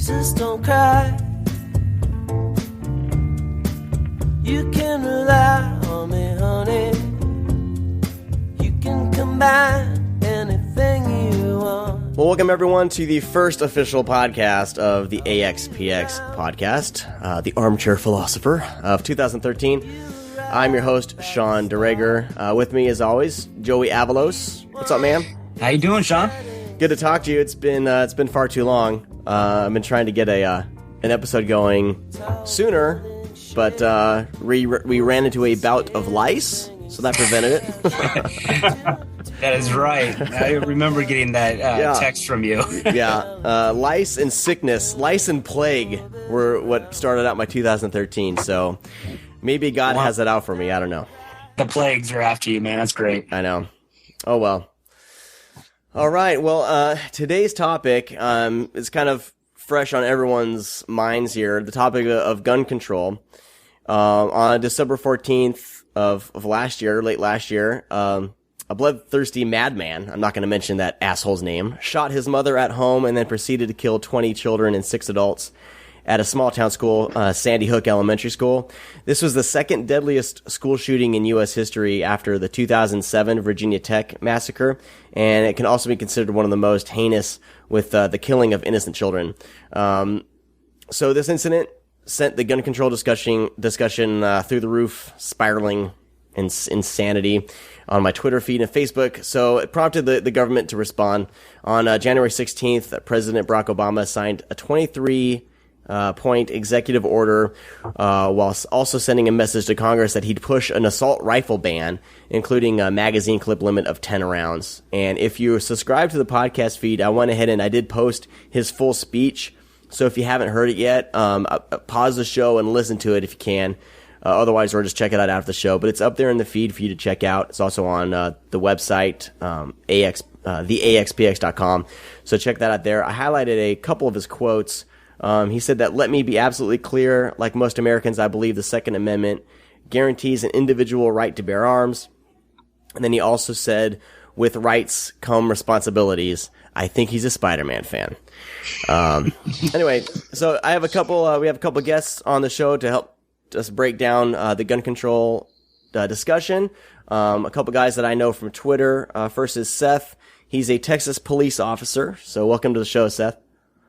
Just don't cry. You can rely on me, honey. You can combine anything you want. Well, welcome everyone to the first official podcast of the AxPx podcast, the Armchair Philosopher of 2013. I'm your host, Sean Duregger. With me, as always, Joey Avalos. What's up, man? How you doing, Sean? Good to talk to you. It's been far too long. I've been trying to get an episode going sooner, but we ran into a bout of lice, so that prevented it. That is right. I remember getting that text from you. Yeah. Lice and sickness, lice and plague were what started out my 2013, so maybe God has it out for me. I don't know. The plagues are after you, man. That's great. I know. Oh, well. All right. Well, today's topic is kind of fresh on everyone's minds here. The topic of gun control. On December 14th of late last year, a bloodthirsty madman, I'm not going to mention that asshole's name, shot his mother at home and then proceeded to kill 20 children and 6 adults at a small town school, Sandy Hook Elementary School. This was the second deadliest school shooting in U.S. history after the 2007 Virginia Tech massacre, and it can also be considered one of the most heinous with the killing of innocent children. So this incident sent the gun control discussion through the roof, spiraling insanity on my Twitter feed and Facebook. So it prompted the government to respond. On January 16th, President Barack Obama signed a 23-point executive order, while also sending a message to Congress that he'd push an assault rifle ban, including a magazine clip limit of 10 rounds. And if you subscribe to the podcast feed, I went ahead and I did post his full speech. So if you haven't heard it yet, pause the show and listen to it if you can. Otherwise, or just check it out after the show. But it's up there in the feed for you to check out. It's also on the website, theaxpx.com. So check that out there. I highlighted a couple of his quotes. He said that, "Let me be absolutely clear. Like most Americans, I believe the Second Amendment guarantees an individual right to bear arms." And then he also said, "With rights come responsibilities." I think he's a Spider-Man fan. Anyway, so I have we have a couple guests on the show to help us break down the gun control discussion. A couple guys that I know from Twitter. First is Seth. He's a Texas police officer. So welcome to the show, Seth.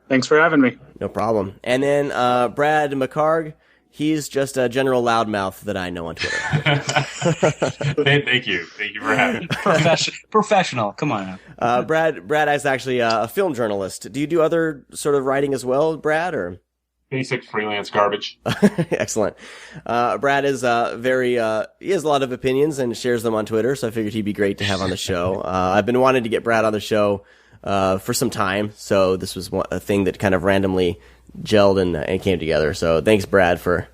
Thanks for having me. No problem. And then Brad McHargue. He's just a general loudmouth that I know on Twitter. Thank you. Thank you for having me. Professional. Come on now. Brad is actually a film journalist. Do you do other sort of writing as well, Brad, or? Basic freelance garbage. Excellent. Brad is he has a lot of opinions and shares them on Twitter, so I figured he'd be great to have on the show. I've been wanting to get Brad on the show for some time, so this was a thing that kind of randomly gelled and came together. So thanks, Brad, for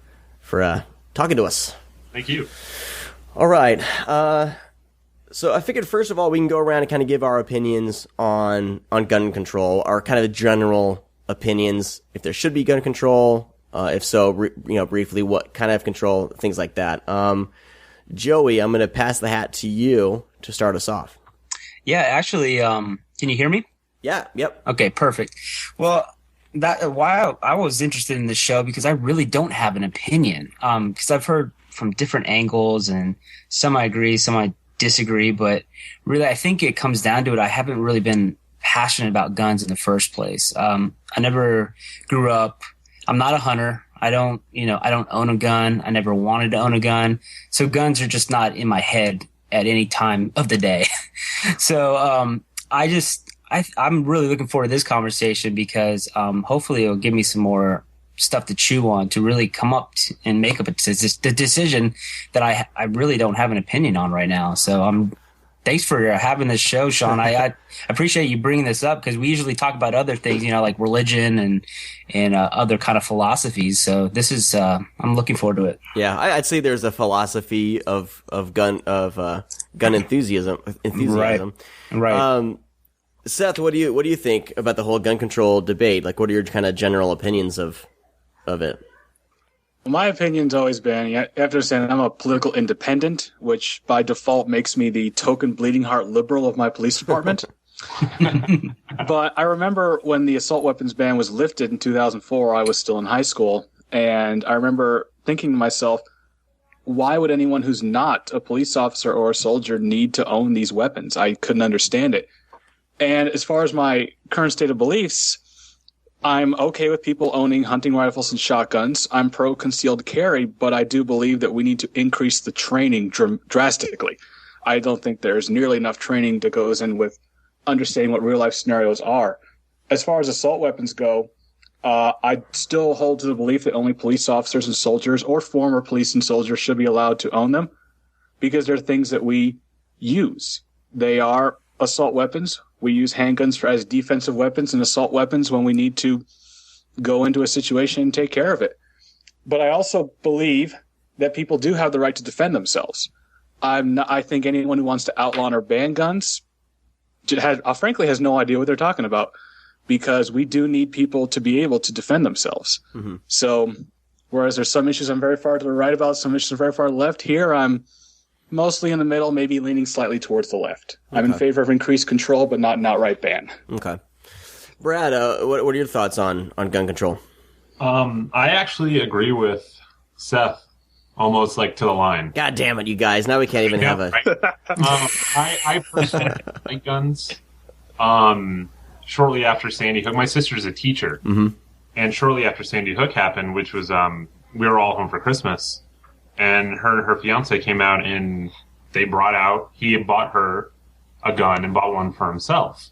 talking to us. Thank you. All right. So I figured, first of all, we can go around and kind of give our opinions on gun control, our kind of general opinions, if there should be gun control, if so, briefly, what kind of control, things like that. Joey, I'm going to pass the hat to you to start us off. Yeah, actually, can you hear me? Yeah, yep. Okay, perfect. Well, why I was interested in this show, because I really don't have an opinion, because I've heard from different angles, and some I agree, some I disagree, but really I think it comes down to it. I haven't really been passionate about guns in the first place. I never grew up. I'm not a hunter. I don't own a gun. I never wanted to own a gun. So guns are just not in my head at any time of the day. So, I'm really looking forward to this conversation because, hopefully it'll give me some more stuff to chew on to really come up and make up the decision that I really don't have an opinion on right now. So thanks for having this show, Sean. I appreciate you bringing this up because we usually talk about other things, like religion and other kind of philosophies. So this is, I'm looking forward to it. Yeah, I'd say there's a philosophy of gun enthusiasm. Right. Seth, what do you think about the whole gun control debate? Like, what are your kind of general opinions of it? Well, my opinion's always been, you have to understand, I'm a political independent, which by default makes me the token bleeding heart liberal of my police department. But I remember when the assault weapons ban was lifted in 2004, I was still in high school. And I remember thinking to myself, why would anyone who's not a police officer or a soldier need to own these weapons? I couldn't understand it. And as far as my current state of beliefs, I'm okay with people owning hunting rifles and shotguns. I'm pro concealed carry, but I do believe that we need to increase the training drastically. I don't think there's nearly enough training that goes in with understanding what real life scenarios are. As far as assault weapons go, I still hold to the belief that only police officers and soldiers or former police and soldiers should be allowed to own them because they're things that we use. They are assault weapons. We use handguns as defensive weapons and assault weapons when we need to go into a situation and take care of it. But I also believe that people do have the right to defend themselves. I think anyone who wants to outlaw or ban guns frankly has no idea what they're talking about, because we do need people to be able to defend themselves. Mm-hmm. So whereas there's some issues I'm very far to the right about, some issues I'm very far to the left, here I'm mostly in the middle, maybe leaning slightly towards the left. Okay. I'm in favor of increased control, but not an outright ban. Okay. Brad, what are your thoughts on gun control? I actually agree with Seth almost like to the line. God damn it, you guys. Now we can't even have a... I personally like guns. Shortly after Sandy Hook, my sister's a teacher. Mm-hmm. And shortly after Sandy Hook happened, which was, we were all home for Christmas, and her fiance came out and he had bought her a gun and bought one for himself.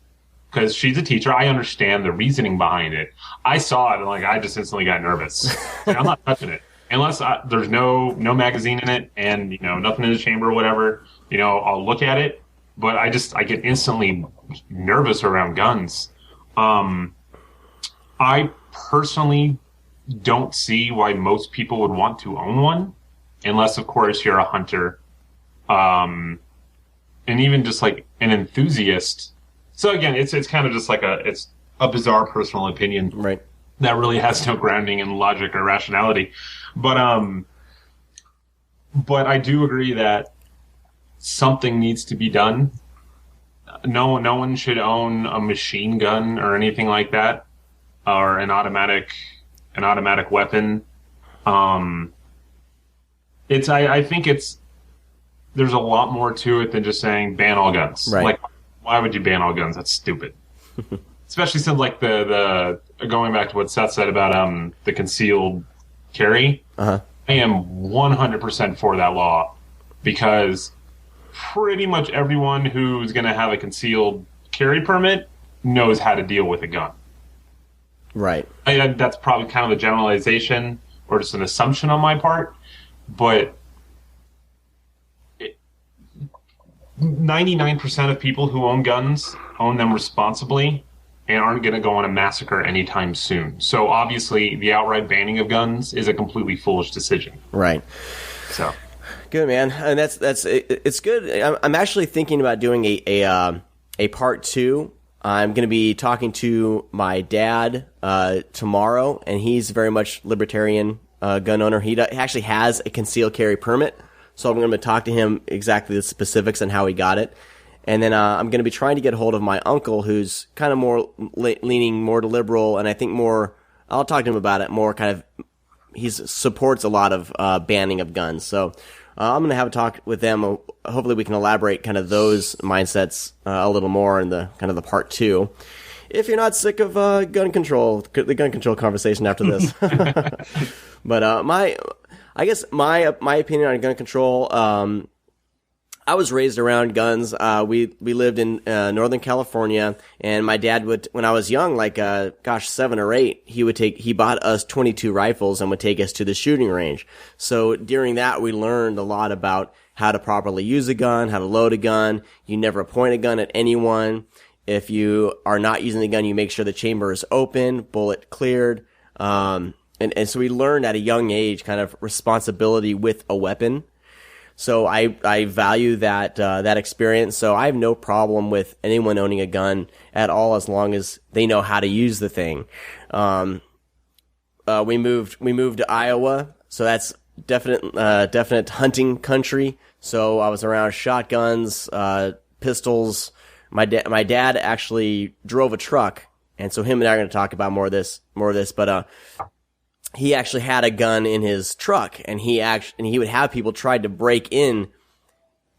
Because she's a teacher, I understand the reasoning behind it. I saw it and I just instantly got nervous. I'm not touching it. Unless there's no magazine in it and, nothing in the chamber or whatever, I'll look at it. But I get instantly nervous around guns. I personally don't see why most people would want to own one, unless, of course, you're a hunter. And even just like an enthusiast. So again, it's kind of just it's a bizarre personal opinion. Right. That really has no grounding in logic or rationality. But I do agree that something needs to be done. No one should own a machine gun or anything like that, or an automatic weapon. I think there's a lot more to it than just saying ban all guns. Right. Like, why would you ban all guns? That's stupid. Especially since the going back to what Seth said about the concealed carry. Uh-huh. I am 100% for that law, because pretty much everyone who's going to have a concealed carry permit knows how to deal with a gun. Right. That's probably kind of a generalization or just an assumption on my part, but 99% of people who own guns own them responsibly and aren't going to go on a massacre anytime soon. So obviously, the outright banning of guns is a completely foolish decision. Right. So good, man, and it's good. I'm actually thinking about doing a part 2. I'm going to be talking to my dad tomorrow, and he's very much libertarian gun owner. He actually has a concealed carry permit, so I'm going to talk to him exactly the specifics and how he got it. And then I'm going to be trying to get a hold of my uncle, who's kind of more leaning more to liberal, and I think more. I'll talk to him about it more. Kind of, he supports a lot of banning of guns. So I'm going to have a talk with them. Hopefully, we can elaborate kind of those mindsets a little more in the kind of the part 2. If you're not sick of the gun control conversation after this, but I guess my opinion on gun control. I was raised around guns. We lived in Northern California, and my dad would, when I was young, 7 or 8, he bought us 22 rifles and would take us to the shooting range. So during that, we learned a lot about how to properly use a gun, how to load a gun. You never point a gun at anyone. If you are not using the gun, you make sure the chamber is open, bullet cleared. And so we learned at a young age kind of responsibility with a weapon. So I value that experience. So I have no problem with anyone owning a gun at all, as long as they know how to use the thing. We moved to Iowa, so that's definite hunting country. So I was around shotguns, pistols. my dad actually drove a truck, and so him and I are going to talk about more of this, but he actually had a gun in his truck, and he would have people try to break in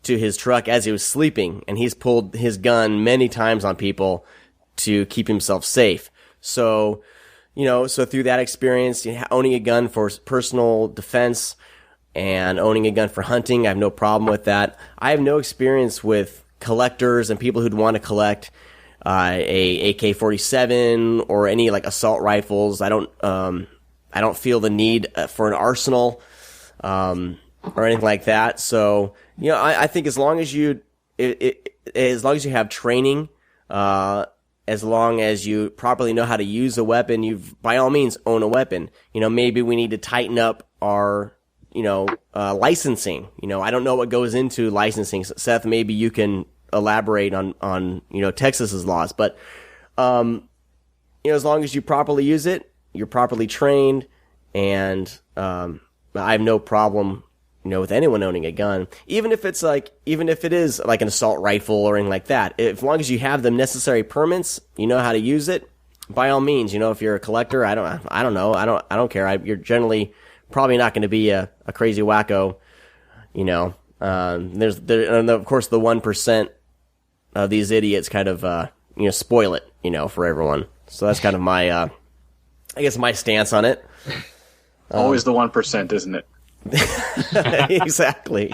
to his truck as he was sleeping, and he's pulled his gun many times on people to keep himself safe. So, so through that experience, owning a gun for personal defense and owning a gun for hunting, I have no problem with that. I have no experience with collectors and people who'd want to collect a AK-47 or any like assault rifles. I don't feel the need for an arsenal or anything like that. So, I think as long as you have training, as long as you properly know how to use a weapon, you've by all means own a weapon. Maybe we need to tighten up our licensing. I don't know what goes into licensing. Seth, maybe you can elaborate on Texas's laws, but as long as you properly use it, you're properly trained, and I have no problem with anyone owning a gun, even if it is like an assault rifle or anything like that. As long as you have the necessary permits, you know how to use it, by all means. If you're a collector, I don't care. You're generally probably not going to be a crazy wacko. And of course the 1% of these idiots kind of spoil it, for everyone. So that's kind of my I guess my stance on it. Always the 1%, isn't it? Exactly.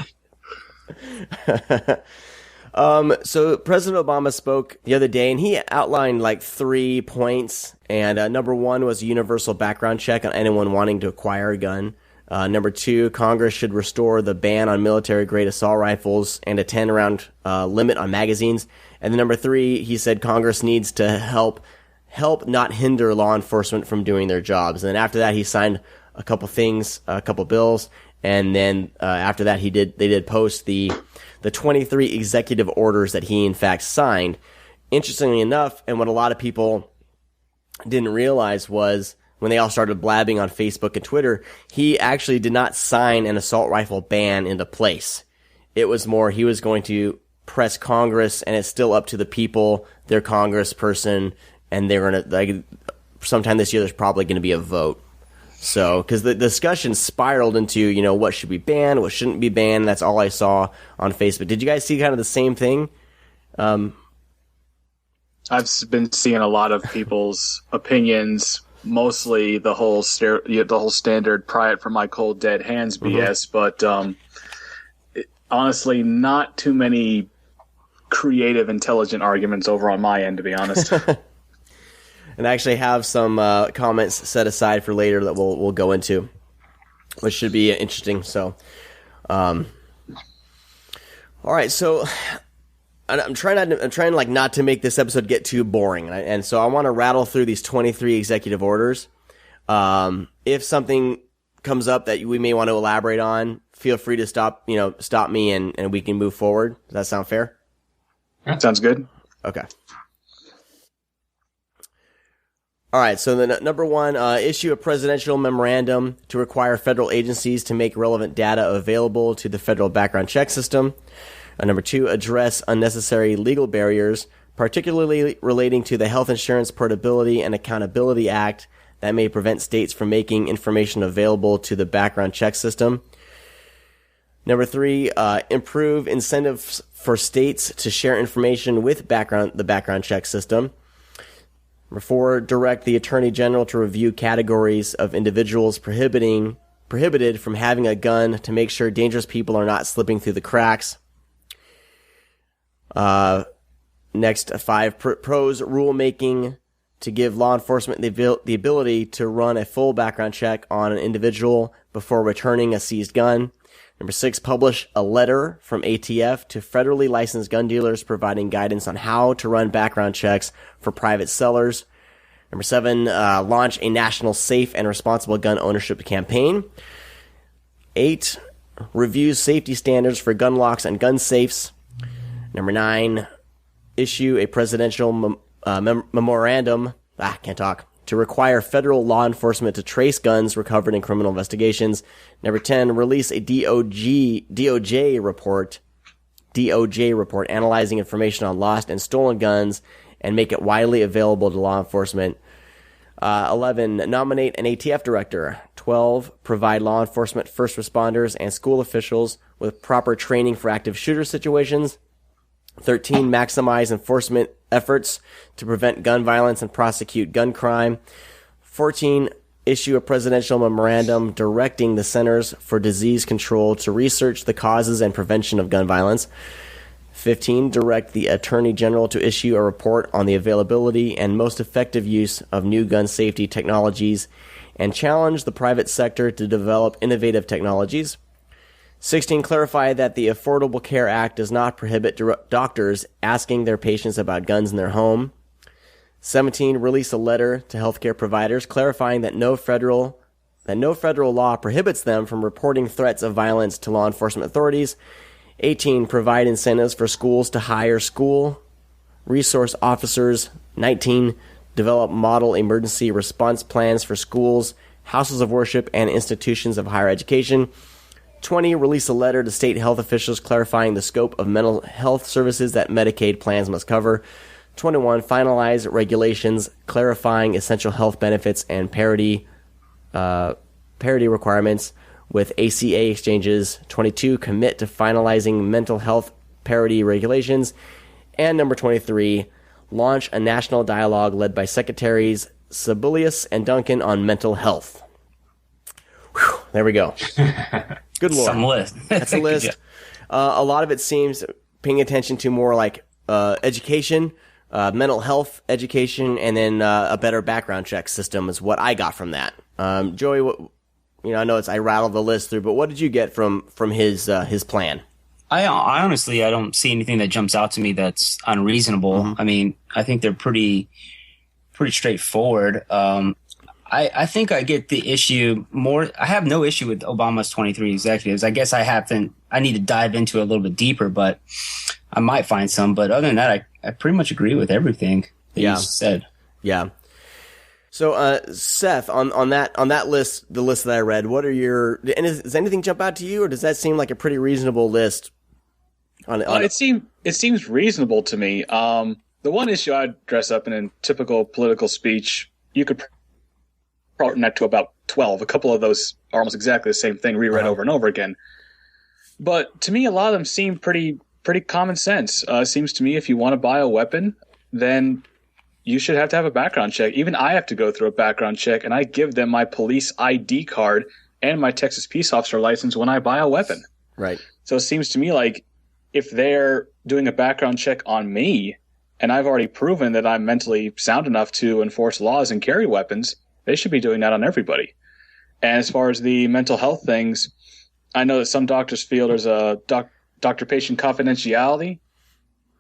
So President Obama spoke the other day, and he outlined like 3 points. And number 1 was a universal background check on anyone wanting to acquire a gun. Number 2, Congress should restore the ban on military-grade assault rifles and a 10-round limit on magazines. And then number 3, he said Congress needs to help not hinder law enforcement from doing their jobs. And then after that, he signed a couple bills, and then after that, they did post the 23 executive orders that he in fact signed. Interestingly enough, and what a lot of people didn't realize was when they all started blabbing on Facebook and Twitter, he actually did not sign an assault rifle ban into place. It was more he was going to press Congress, and it's still up to the people, their congressperson, and they're going to, sometime this year, there's probably going to be a vote. So, because the discussion spiraled into, what should be banned, what shouldn't be banned. That's all I saw on Facebook. Did you guys see kind of the same thing? I've been seeing a lot of people's opinions, mostly the whole standard pry it from my cold dead hands BS, but honestly, not too many creative, intelligent arguments over on my end, to be honest. And I actually have some comments set aside for later that we'll go into, which should be interesting. So, all right. So, I'm trying not to make this episode get too boring, and so I want to rattle through these 23 executive orders. If something comes up that we may want to elaborate on, feel free to stop me, and we can move forward. Does that sound fair? Sounds good. Okay. All right, so the number 1, issue a presidential memorandum to require federal agencies to make relevant data available to the federal background check system. Number 2, address unnecessary legal barriers, particularly relating to the Health Insurance Portability and Accountability Act that may prevent states from making information available to the background check system. Number 3, improve incentives for states to share information with the background check system. Number 4, direct the Attorney General to review categories of individuals prohibited from having a gun to make sure dangerous people are not slipping through the cracks. Next, 5, pros rulemaking to give law enforcement the ability to run a full background check on an individual before returning a seized gun. Number 6, publish a letter from ATF to federally licensed gun dealers providing guidance on how to run background checks for private sellers. Number 7, launch a national safe and responsible gun ownership campaign. 8, review safety standards for gun locks and gun safes. Number 9, issue a presidential memorandum, to require federal law enforcement to trace guns recovered in criminal investigations. Number 10, release a DOJ report DOJ report analyzing information on lost and stolen guns and make it widely available to law enforcement. 11, nominate an ATF director. 12, provide law enforcement, first responders, and school officials with proper training for active shooter situations. 13, maximize enforcement efforts to prevent gun violence and prosecute gun crime. 14, issue a presidential memorandum directing the Centers for Disease Control to research the causes and prevention of gun violence. 15, direct the Attorney General to issue a report on the availability and most effective use of new gun safety technologies and challenge the private sector to develop innovative technologies. 16, clarify that the Affordable Care Act does not prohibit doctors asking their patients about guns in their home. 17, release a letter to healthcare providers clarifying that no federal law prohibits them from reporting threats of violence to law enforcement authorities. 18, provide incentives for schools to hire school resource officers. 19, develop model emergency response plans for schools, houses of worship, and institutions of higher education. 20, release a letter to state health officials clarifying the scope of mental health services that Medicaid plans must cover. 21, finalize regulations clarifying essential health benefits and parity requirements with ACA exchanges. 22, commit to finalizing mental health parity regulations. And number 23, launch a national dialogue led by Secretaries Sebelius and Duncan on mental health. Whew, there we go. Good Lord. Some list. That's a list. A lot of it seems paying attention to more like education, mental health education, and then a better background check system is what I got from that. Joey, I know I rattled the list through, but what did you get from his plan? I honestly, I don't see anything that jumps out to me that's unreasonable. Mm-hmm. I mean, I think they're pretty straightforward. I think I get the issue more. I have no issue with Obama's 23 executives. I guess I need to dive into it a little bit deeper, but I might find some. But other than that, I pretty much agree with everything that you said. Yeah. So, Seth, on that list, the list that I read, does anything jump out to you, or does that seem like a pretty reasonable list? It seems reasonable to me. The one issue I'd dress up in typical political speech, you could probably connect to about 12. A couple of those are almost exactly the same thing, reread over and over again. But to me, a lot of them seem pretty common sense. It seems to me if you want to buy a weapon, then you should have to have a background check. Even I have to go through a background check, and I give them my police ID card and my Texas Peace Officer license when I buy a weapon. Right. So it seems to me like if they're doing a background check on me, and I've already proven that I'm mentally sound enough to enforce laws and carry weapons, they should be doing that on everybody. And as far as the mental health things, I know that some doctors feel there's a doctor-patient confidentiality,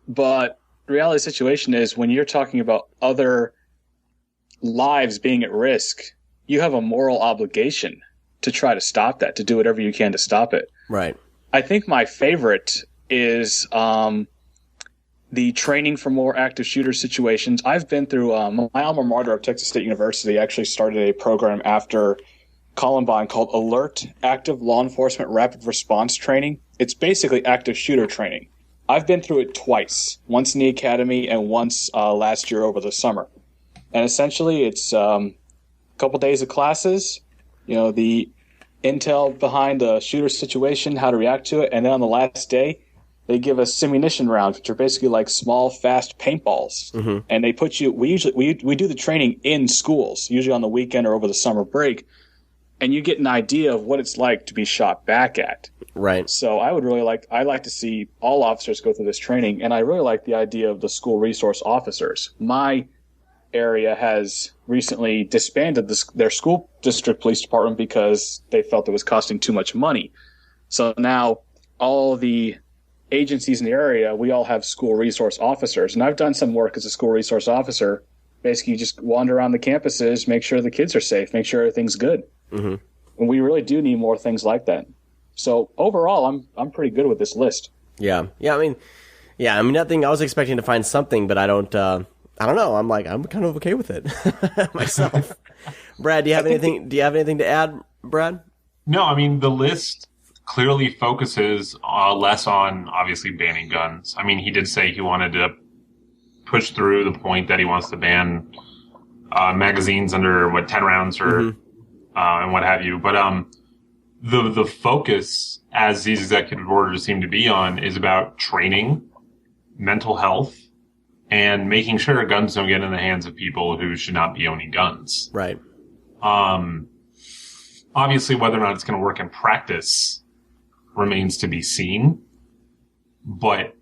but the reality of the situation is when you're talking about other lives being at risk, you have a moral obligation to try to stop that, to do whatever you can to stop it. Right. I think my favorite is the training for more active shooter situations. I've been through my alma mater of Texas State University actually started a program after Columbine called Alert Active Law Enforcement Rapid Response Training. It's basically active shooter training. I've been through it twice, once in the academy and once last year over the summer. And essentially it's a couple days of classes, the intel behind the shooter situation, how to react to it, and then on the last day, they give us simunition rounds, which are basically like small, fast paintballs. Mm-hmm. And they put you. We do the training in schools, usually on the weekend or over the summer break, and you get an idea of what it's like to be shot back at. Right. So I like to see all officers go through this training, and I really like the idea of the school resource officers. My area has recently disbanded their school district police department because they felt it was costing too much money. So now all the agencies in the area, we all have school resource officers. And I've done some work as a school resource officer. Basically, you just wander around the campuses, make sure the kids are safe, make sure everything's good. Mm-hmm. And we really do need more things like that. So overall, I'm pretty good with this list. Yeah. I mean, nothing. I was expecting to find something, but I don't know. I'm kind of okay with it myself. Brad, do you have anything? Do you have anything to add, Brad? No, I mean the list clearly focuses less on obviously banning guns. I mean, he did say he wanted to push through the point that he wants to ban magazines under 10 rounds or and what have you. But the focus, as these executive orders seem to be on, is about training, mental health, and making sure guns don't get in the hands of people who should not be owning guns. Right. Obviously, whether or not it's going to work in practice remains to be seen. But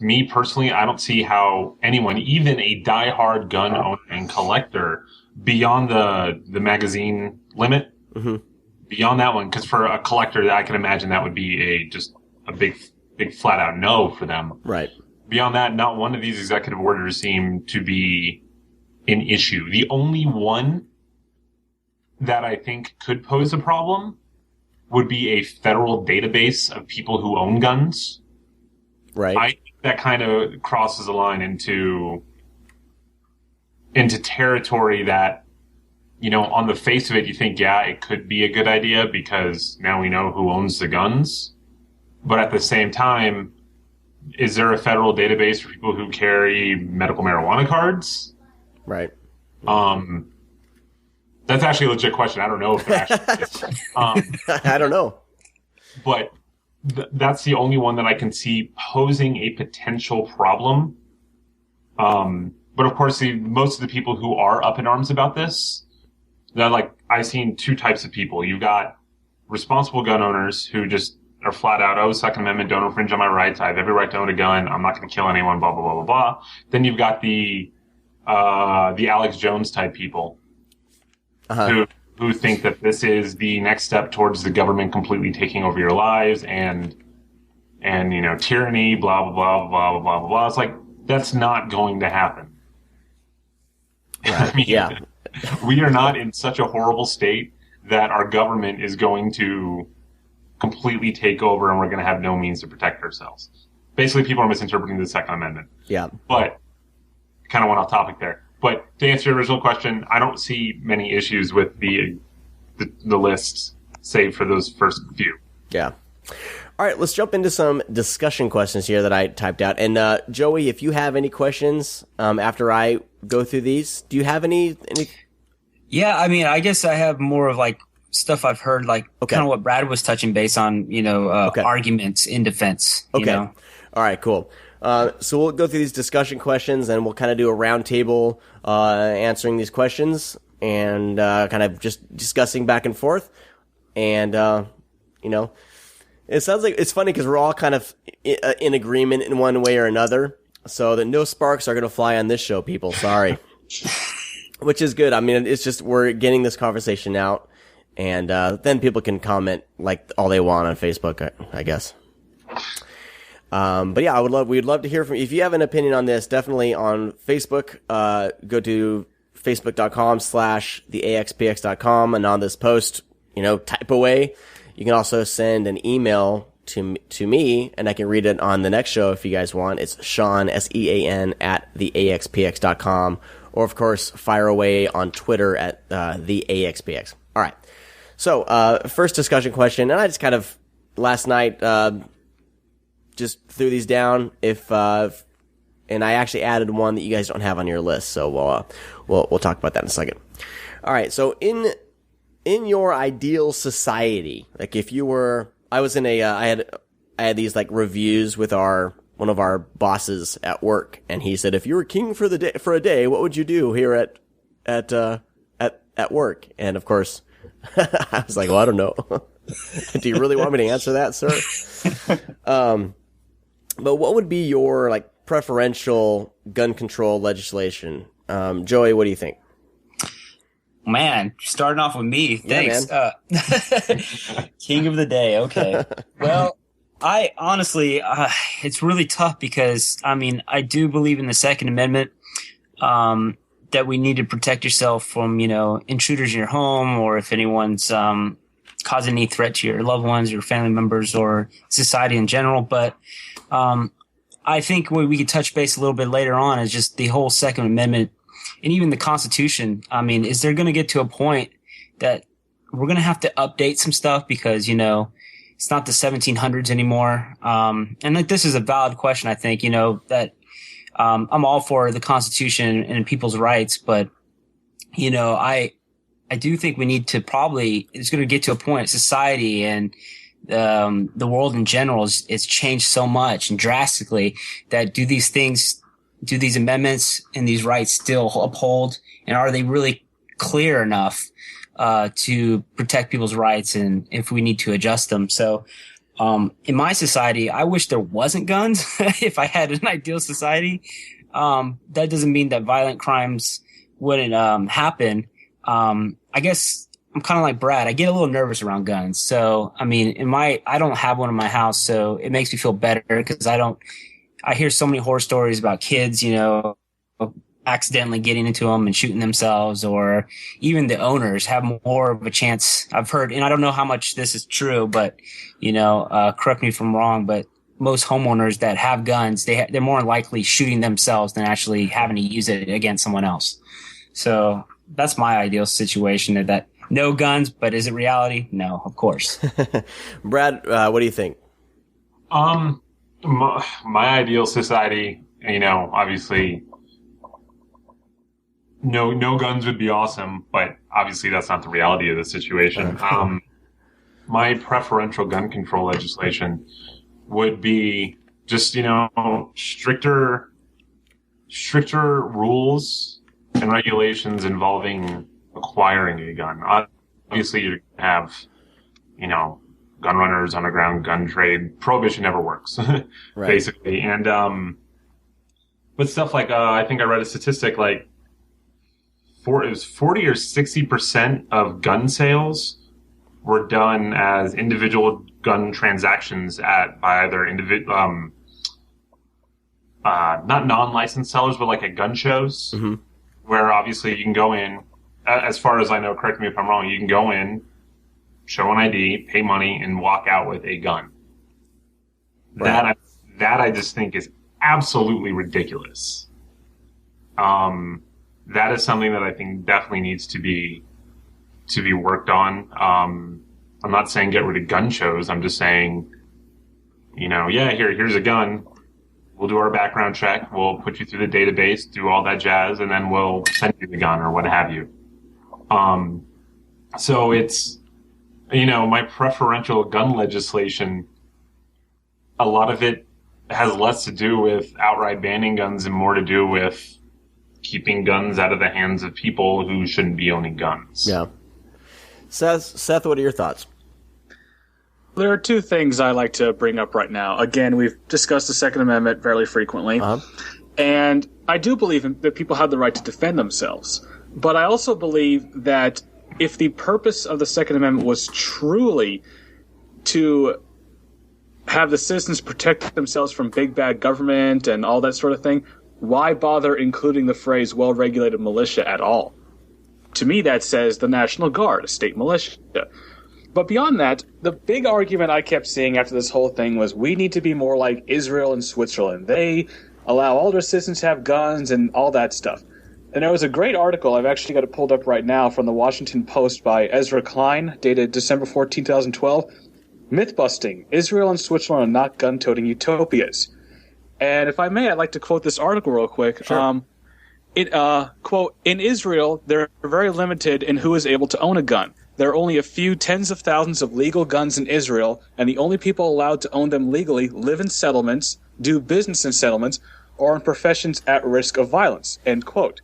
me personally, I don't see how anyone, even a diehard gun owner and collector, beyond the magazine limit, beyond that one, because for a collector, I can imagine that would be just a big flat out no for them. Right. Beyond that, not one of these executive orders seem to be an issue. The only one that I think could pose a problem would be a federal database of people who own guns. Right. I think that kind of crosses a line into territory that, you know, on the face of it, you think, yeah, it could be a good idea because now we know who owns the guns. But at the same time, is there a federal database for people who carry medical marijuana cards? Right. That's actually a legit question. I don't know if there actually is. I don't know. But that's the only one that I can see posing a potential problem. But of course, most of the people who are up in arms about this, I've seen two types of people. You've got responsible gun owners who just are flat out, oh, Second Amendment, don't infringe on my rights. I have every right to own a gun. I'm not going to kill anyone, blah, blah, blah, blah, blah. Then you've got the Alex Jones type people who think that this is the next step towards the government completely taking over your lives and you know, tyranny, blah, blah, blah, blah, blah, blah, blah. It's like, that's not going to happen. Right. I mean, yeah. We are not in such a horrible state that our government is going to completely take over and we're going to have no means to protect ourselves. Basically, people are misinterpreting the Second Amendment. Yeah. But kind of went off topic there. But to answer your original question, I don't see many issues with the lists, save for those first few. Yeah. All right, let's jump into some discussion questions here that I typed out. And Joey, if you have any questions after I go through these, do you have any? Yeah, I mean, I guess I have more of like stuff I've heard, like kind of what Brad was touching base on, you know, arguments in defense. Okay. You know? All right, cool. So we'll go through these discussion questions and we'll kind of do a round table answering these questions and kind of just discussing back and forth. And, you know, it sounds like it's funny because we're all kind of in agreement in one way or another. So that no sparks are going to fly on this show, people. Sorry. Which is good. I mean, it's just we're getting this conversation out. And then people can comment like all they want on Facebook, I guess. But yeah, we'd love to hear from you. If you have an opinion on this, definitely on Facebook, go to facebook.com/theaxpx.com. And on this post, you know, type away. You can also send an email to me and I can read it on the next show if you guys want. It's Sean, SEAN @theaxpx.com. Or of course, fire away on Twitter at theaxpx. All right. So, first discussion question, and I just kind of last night, just threw these down and I actually added one that you guys don't have on your list. So we'll talk about that in a second. All right. So in your ideal society, like if you were, I was in I had these like reviews with one of our bosses at work, and he said, if you were king for a day, what would you do here at work? And of course, I was like, well, I don't know. Do you really want me to answer that, sir? But what would be your like preferential gun control legislation? Joey, what do you think? Man, starting off with me. Thanks. Yeah, King of the day. Okay. Well, I honestly, it's really tough because, I mean, I do believe in the Second Amendment, that we need to protect yourself from, you know, intruders in your home, or if anyone's causing any threat to your loved ones, your family members, or society in general. But I think what we could touch base a little bit later on is just the whole Second Amendment and even the Constitution. I mean, is there going to get to a point that we're going to have to update some stuff because, you know, It's not the 1700s anymore. And like, this is a valid question, I think, that I'm all for the Constitution and people's rights, but, I do think we need to it's going to get to a point, society and the world in general it's changed so much and drastically that do these amendments and these rights still uphold, and are they really clear enough to protect people's rights, and if we need to adjust them. So in my society, I wish there wasn't guns. If I had an ideal society, that doesn't mean that violent crimes wouldn't happen. I guess I'm kind of like Brad. I get a little nervous around guns. So, I mean, I don't have one in my house, so it makes me feel better because I hear so many horror stories about kids, accidentally getting into them and shooting themselves, or even the owners have more of a chance. I've heard, and I don't know how much this is true, but, correct me if I'm wrong, but most homeowners that have guns, they're more likely shooting themselves than actually having to use it against someone else. So that's my ideal situation, that no guns, but is it reality? No, of course. Brad, what do you think? My ideal society, obviously no guns would be awesome, but obviously that's not the reality of the situation. My preferential gun control legislation would be just, stricter rules and regulations involving acquiring a gun. Obviously you have, gun runners, underground gun trade. Prohibition never works, right. Basically. And, but stuff like, I think I read a statistic like, it was 40 or 60% of gun sales were done as individual gun transactions by either not non-licensed sellers, but like at gun shows, where obviously you can go in, as far as I know, correct me if I'm wrong, you can go in, show an ID, pay money, and walk out with a gun. Right. That I just think is absolutely ridiculous. That is something that I think definitely needs to be worked on. I'm not saying get rid of gun shows. I'm just saying, here's a gun. We'll do our background check. We'll put you through the database, do all that jazz, and then we'll send you the gun or what have you. So it's, my preferential gun legislation, a lot of it has less to do with outright banning guns and more to do with keeping guns out of the hands of people who shouldn't be owning guns. Yeah. Seth, what are your thoughts? There are two things I like to bring up right now. Again, we've discussed the Second Amendment fairly frequently. And I do believe that people have the right to defend themselves. But I also believe that if the purpose of the Second Amendment was truly to have the citizens protect themselves from big bad government and all that sort of thing, why bother including the phrase well-regulated militia at all? To me, that says the National Guard, a state militia. But beyond that, the big argument I kept seeing after this whole thing was we need to be more like Israel and Switzerland. They allow all their citizens to have guns and all that stuff. And there was a great article, I've actually got it pulled up right now, from the Washington Post by Ezra Klein, dated December 14, 2012. Myth-busting, Israel and Switzerland are not gun-toting utopias. And if I may, I'd like to quote this article real quick. Sure. Quote, in Israel, they're very limited in who is able to own a gun. There are only a few tens of thousands of legal guns in Israel, and the only people allowed to own them legally live in settlements, do business in settlements, or in professions at risk of violence, end quote.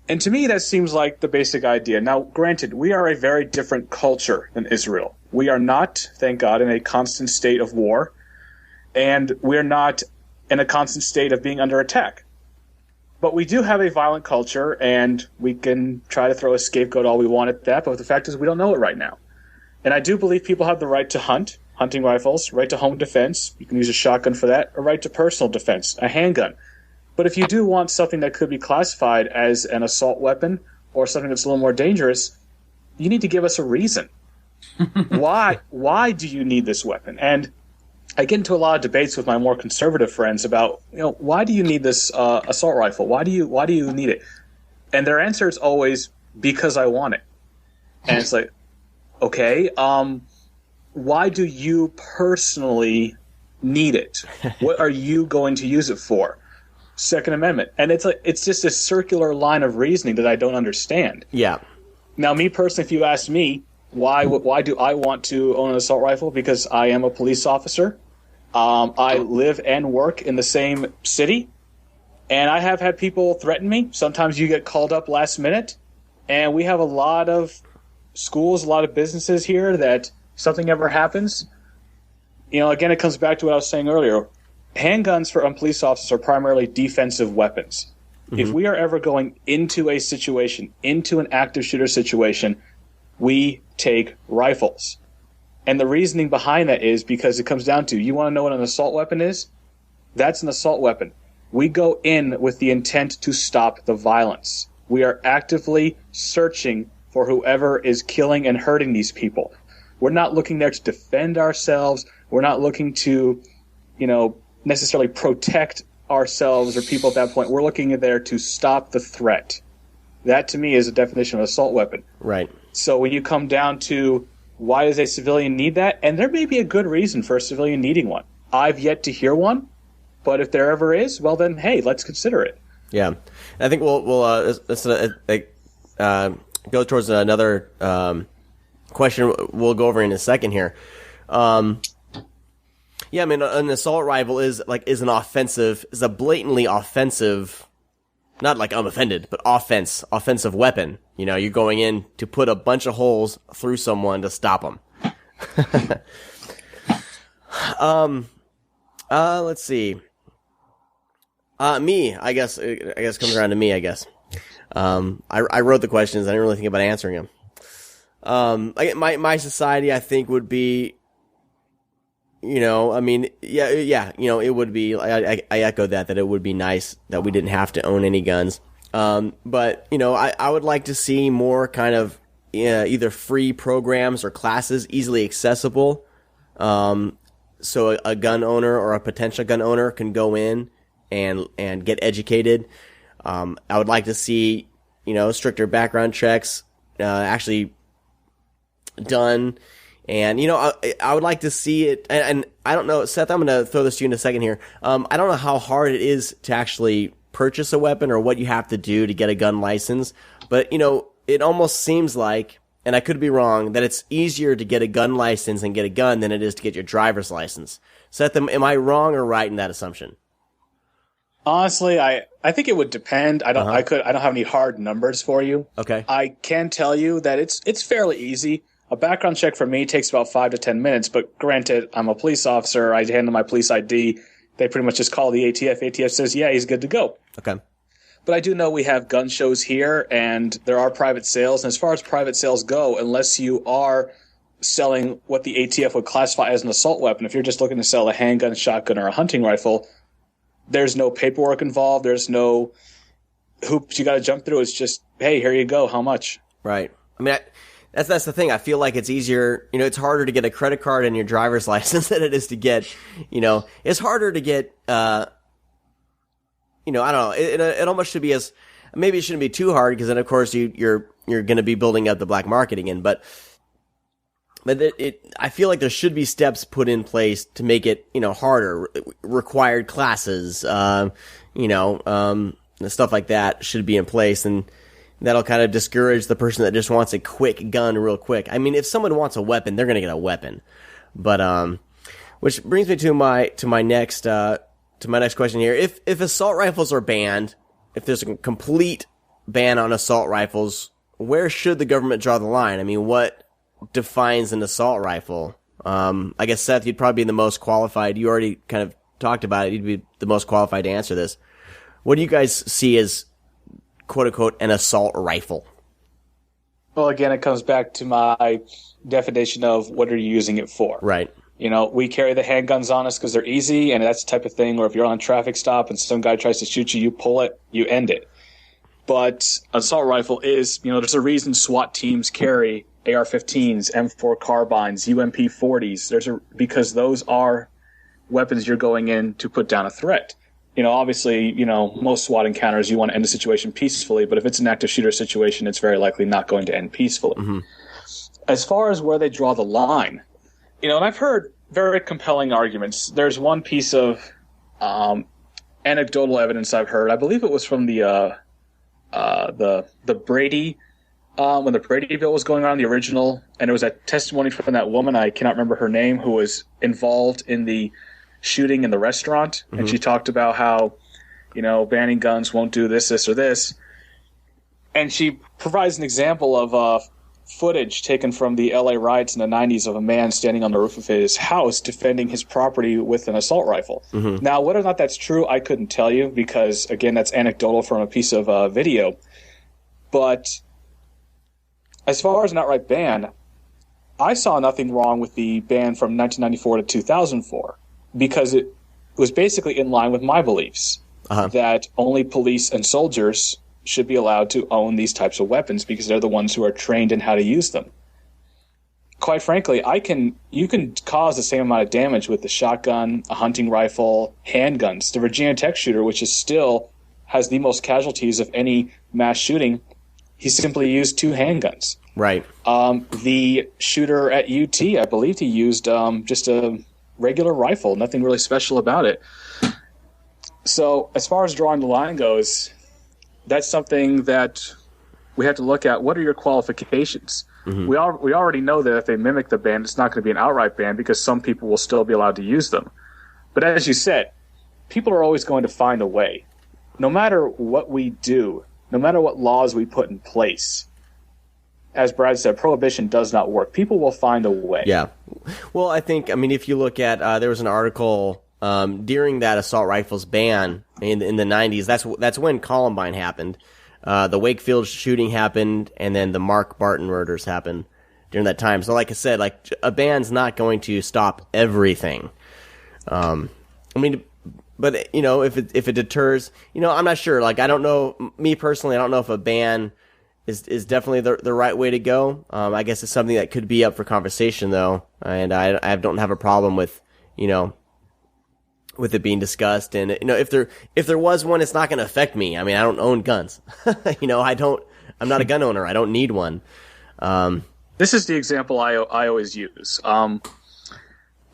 And to me, that seems like the basic idea. Now, granted, we are a very different culture than Israel. We are not, thank God, in a constant state of war, and we're not in a constant state of being under attack. But we do have a violent culture, and we can try to throw a scapegoat all we want at that, but the fact is we don't know it right now. And I do believe people have the right to hunt, hunting rifles, right to home defense, you can use a shotgun for that, a right to personal defense, a handgun. But if you do want something that could be classified as an assault weapon or something that's a little more dangerous, you need to give us a reason. Why do you need this weapon? And I get into a lot of debates with my more conservative friends about, why do you need this assault rifle? Why do you need it? And their answer is always, because I want it. And it's like, okay, why do you personally need it? What are you going to use it for? Second Amendment. And it's just a circular line of reasoning that I don't understand. Yeah. Now, me personally, if you ask me, why do I want to own an assault rifle? Because I am a police officer. I live and work in the same city. And I have had people threaten me. Sometimes you get called up last minute. And we have a lot of schools, a lot of businesses here that something ever happens. Again, it comes back to what I was saying earlier. Handguns for police officers are primarily defensive weapons. Mm-hmm. If we are ever going into a situation, into an active shooter situation, we take rifles. And the reasoning behind that is because it comes down to, you want to know what an assault weapon is? That's an assault weapon. We go in with the intent to stop the violence. We are actively searching for whoever is killing and hurting these people. We're not looking there to defend ourselves. We're not looking to, necessarily protect ourselves or people at that point. We're looking there to stop the threat. That, to me, is a definition of an assault weapon. Right. So when you come down to why does a civilian need that, and there may be a good reason for a civilian needing one. I've yet to hear one, but if there ever is, well then, hey, let's consider it. Yeah. I think we'll go towards another question we'll go over in a second here. Yeah, I mean, an assault rifle is a blatantly offensive, not like I'm offended, but offensive weapon. You're going in to put a bunch of holes through someone to stop them. Let's see. Me, I guess it comes around to me, I guess. I wrote the questions. I didn't really think about answering them. My society, I think, would be, it would be, I echo that it would be nice that we didn't have to own any guns. But, I would like to see more kind of, either free programs or classes easily accessible. So a gun owner or a potential gun owner can go in and get educated. I would like to see, stricter background checks, actually done. And, I would like to see it, and I don't know, Seth, I'm going to throw this to you in a second here. I don't know how hard it is to actually purchase a weapon or what you have to do to get a gun license, but, it almost seems like, and I could be wrong, that it's easier to get a gun license and get a gun than it is to get your driver's license. Seth, am I wrong or right in that assumption? Honestly, I think it would depend. I don't have any hard numbers for you. Okay. I can tell you that it's fairly easy. A background check for me takes about 5 to 10 minutes, but granted, I'm a police officer. I handle my police ID. They pretty much just call the ATF. ATF says, yeah, he's good to go. Okay. But I do know we have gun shows here, and there are private sales. And as far as private sales go, unless you are selling what the ATF would classify as an assault weapon, if you're just looking to sell a handgun, shotgun, or a hunting rifle, there's no paperwork involved. There's no hoops you got to jump through. It's just, hey, here you go. How much? Right. I mean, that's the thing. I feel like it's easier, it's harder to get a credit card and your driver's license than it is to get, it's harder to get, I don't know. It almost should be maybe it shouldn't be too hard because then of course you're going to be building up the black market again. But I feel like there should be steps put in place to make it, harder. Required classes, stuff like that should be in place, and that'll kind of discourage the person that just wants a quick gun real quick. I mean, if someone wants a weapon, they're going to get a weapon. But which brings me to my next question here. If assault rifles are banned, if there's a complete ban on assault rifles, where should the government draw the line? I mean, what defines an assault rifle? I guess, Seth, you'd probably be the most qualified. You already kind of talked about it. You'd be the most qualified to answer this. What do you guys see as, quote unquote, an assault rifle? Well, again, it comes back to my definition of what are you using it for? Right. We carry the handguns on us because they're easy, and that's the type of thing where if you're on a traffic stop and some guy tries to shoot you, you pull it, you end it. But assault rifle is, there's a reason SWAT teams carry AR-15s, M4 carbines, UMP-40s. Because those are weapons you're going in to put down a threat. Obviously, most SWAT encounters, you want to end the situation peacefully, but if it's an active shooter situation, it's very likely not going to end peacefully. Mm-hmm. As far as where they draw the line, and I've heard very compelling arguments. There's one piece of anecdotal evidence I've heard. I believe it was from the Brady, when the Brady bill was going on, the original, and it was a testimony from that woman, I cannot remember her name, who was involved in the shooting in the restaurant. And she talked about how, banning guns won't do this, or this. And she provides an example of footage taken from the LA riots in the 90s of a man standing on the roof of his house defending his property with an assault rifle. Now, whether or not that's true, I couldn't tell you because, again, that's anecdotal from a piece of video. But as far as an outright ban, I saw nothing wrong with the ban from 1994 to 2004 because it was basically in line with my beliefs that only police and soldiers should be allowed to own these types of weapons because they're the ones who are trained in how to use them. Quite frankly, you can cause the same amount of damage with a shotgun, a hunting rifle, handguns. The Virginia Tech shooter, which is still has the most casualties of any mass shooting, he simply used 2 handguns. Right. The shooter at UT, I believe he used just a regular rifle, nothing really special about it. So as far as drawing the line goes, that's something that we have to look at. What are your qualifications? We already know that if they mimic the ban, it's not going to be an outright ban because some people will still be allowed to use them. But as you said, people are always going to find a way. No matter what we do, no matter what laws we put in place, as Brad said, prohibition does not work. People will find a way. Yeah. Well, if you look at, there was an article during that assault rifles ban in the 90s. That's when Columbine happened. The Wakefield shooting happened, and then the Mark Barton murders happened during that time. So like I said, a ban's not going to stop everything. But if it deters, I'm not sure. I don't know. Me personally, I don't know if a ban is definitely the right way to go. I guess it's something that could be up for conversation, though, and I don't have a problem with with it being discussed. And if there was one, it's not going to affect me. I mean, I don't own guns. I'm not a gun owner. I don't need one. This is the example I always use.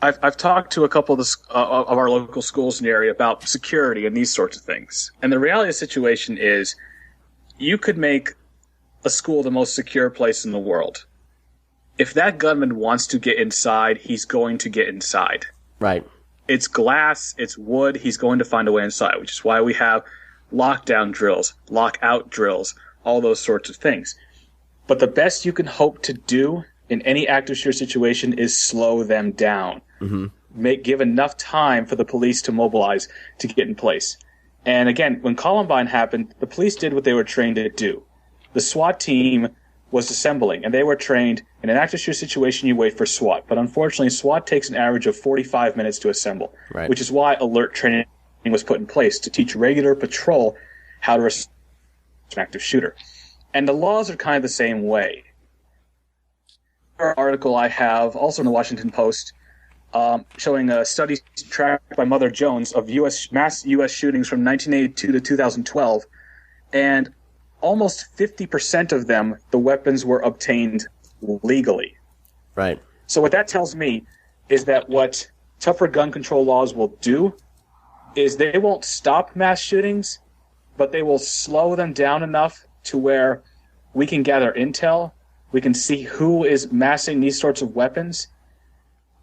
I've talked to a couple of our local schools in the area about security and these sorts of things. And the reality of the situation is you could make a school the most secure place in the world. If that gunman wants to get inside, he's going to get inside. Right. It's glass, it's wood, he's going to find a way inside, which is why we have lockdown drills, lockout drills, all those sorts of things. But the best you can hope to do in any active shooter situation is slow them down. Give enough time for the police to mobilize to get in place. And again, when Columbine happened, the police did what they were trained to do. The SWAT team was assembling, and they were trained in an active shooter situation, you wait for SWAT. But unfortunately, SWAT takes an average of 45 minutes to assemble, which is why alert training was put in place to teach regular patrol how to respond to an active shooter. And the laws are kind of the same way. An article I have, also in the Washington Post, showing a study tracked by Mother Jones of mass U.S. shootings from 1982 to 2012, and almost 50% of them, the weapons were obtained legally. Right. So what that tells me is that what tougher gun control laws will do is they won't stop mass shootings, but they will slow them down enough to where we can gather intel, we can see who is massing these sorts of weapons,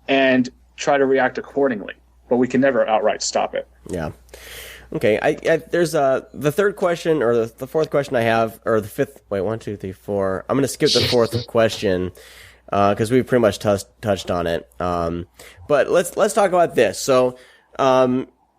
and try to react accordingly. But we can never outright stop it. Yeah. Okay. There's the third question, or the fourth question I have, or the fifth. Wait, 1, 2, 3, 4. I'm going to skip the fourth question because we've pretty much touched on it. But let's talk about this. So,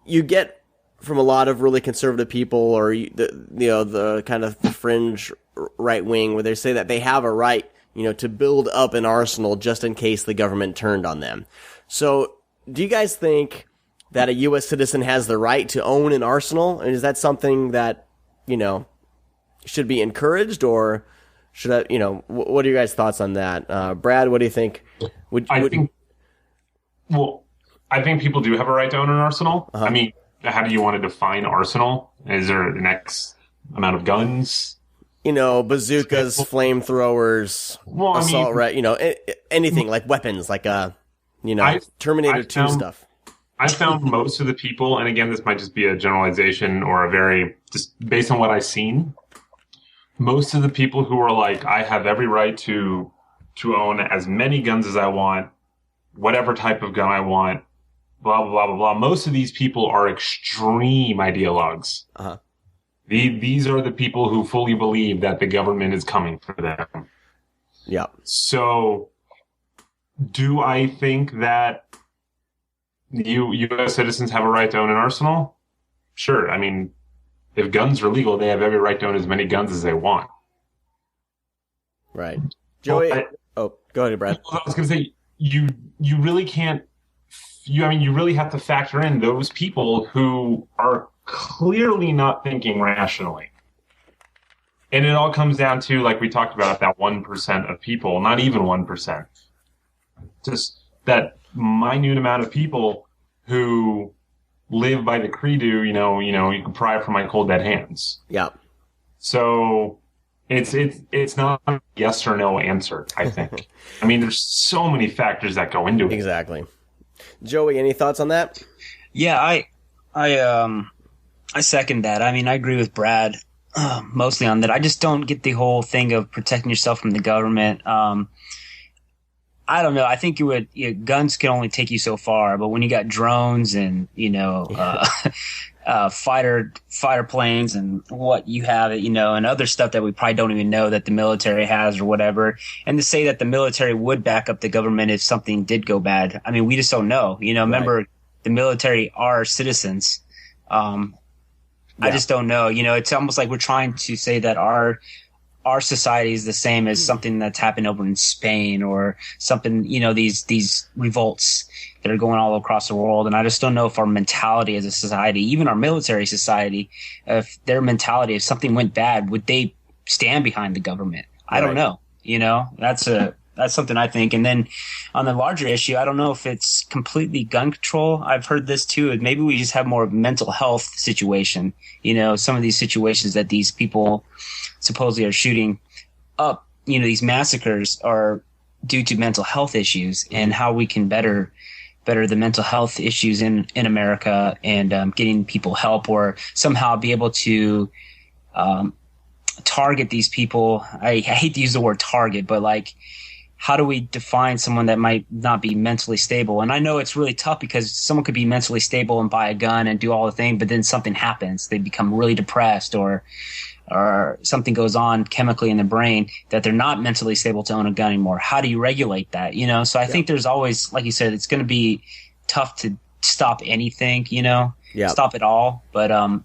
you get from a lot of really conservative people, or the kind of fringe right wing, where they say that they have a right, to build up an arsenal just in case the government turned on them. So, do you guys think that a U.S. citizen has the right to own an arsenal? And is that something that, should be encouraged, or should what are your guys' thoughts on that? Brad, what do you think? I think people do have a right to own an arsenal. I mean, how do you want to define arsenal? Is there an X amount of guns? Bazookas, flamethrowers, assault, right? Anything like weapons, like Terminator 2 stuff. I found most of the people, and again, this might just be a generalization or just based on what I've seen, most of the people who are like, I have every right to own as many guns as I want, whatever type of gun I want, blah, blah, blah, blah, blah. Most of these people are extreme ideologues. Uh-huh. These are the people who fully believe that the government is coming for them. Yeah. So, do I think that U.S. citizens have a right to own an arsenal? Sure. I mean, if guns are legal, they have every right to own as many guns as they want. Right. Joey, go ahead, Brad. I was going to say, you really can't. You really have to factor in those people who are clearly not thinking rationally. And it all comes down to, like we talked about, that 1% of people, not even 1%. Just that minute amount of people who live by the credo, you can pry from my cold dead hands. Yeah. So it's not a yes or no answer, I think. I mean, there's so many factors that go into it. Exactly. Joey, any thoughts on that? Yeah, I second that. I mean, I agree with Brad mostly on that. I just don't get the whole thing of protecting yourself from the government. I don't know. I think guns can only take you so far, but when you got drones and fighter planes and what you have, and other stuff that we probably don't even know that the military has or whatever, and to say that the military would back up the government if something did go bad, I mean, we just don't know. Remember, the military are citizens. I just don't know. It's almost like we're trying to say that our society is the same as something that's happened over in Spain or something, these revolts that are going all across the world. And I just don't know if our mentality as a society, even our military society, if their mentality, if something went bad, would they stand behind the government? I don't know. That's something I think. And then on the larger issue, I don't know if it's completely gun control. I've heard this too. Maybe we just have more of a mental health situation. Some of these situations that these people supposedly are shooting up, these massacres are due to mental health issues, and how we can better the mental health issues in America, and getting people help, or somehow be able to target these people. I hate to use the word target, but like, how do we define someone that might not be mentally stable? And I know it's really tough because someone could be mentally stable and buy a gun and do all the things, but then something happens. They become really depressed, or something goes on chemically in the brain that they're not mentally stable to own a gun anymore. How do you regulate that? So I think there's always, like you said, it's going to be tough to stop anything, stop it all. But, I'm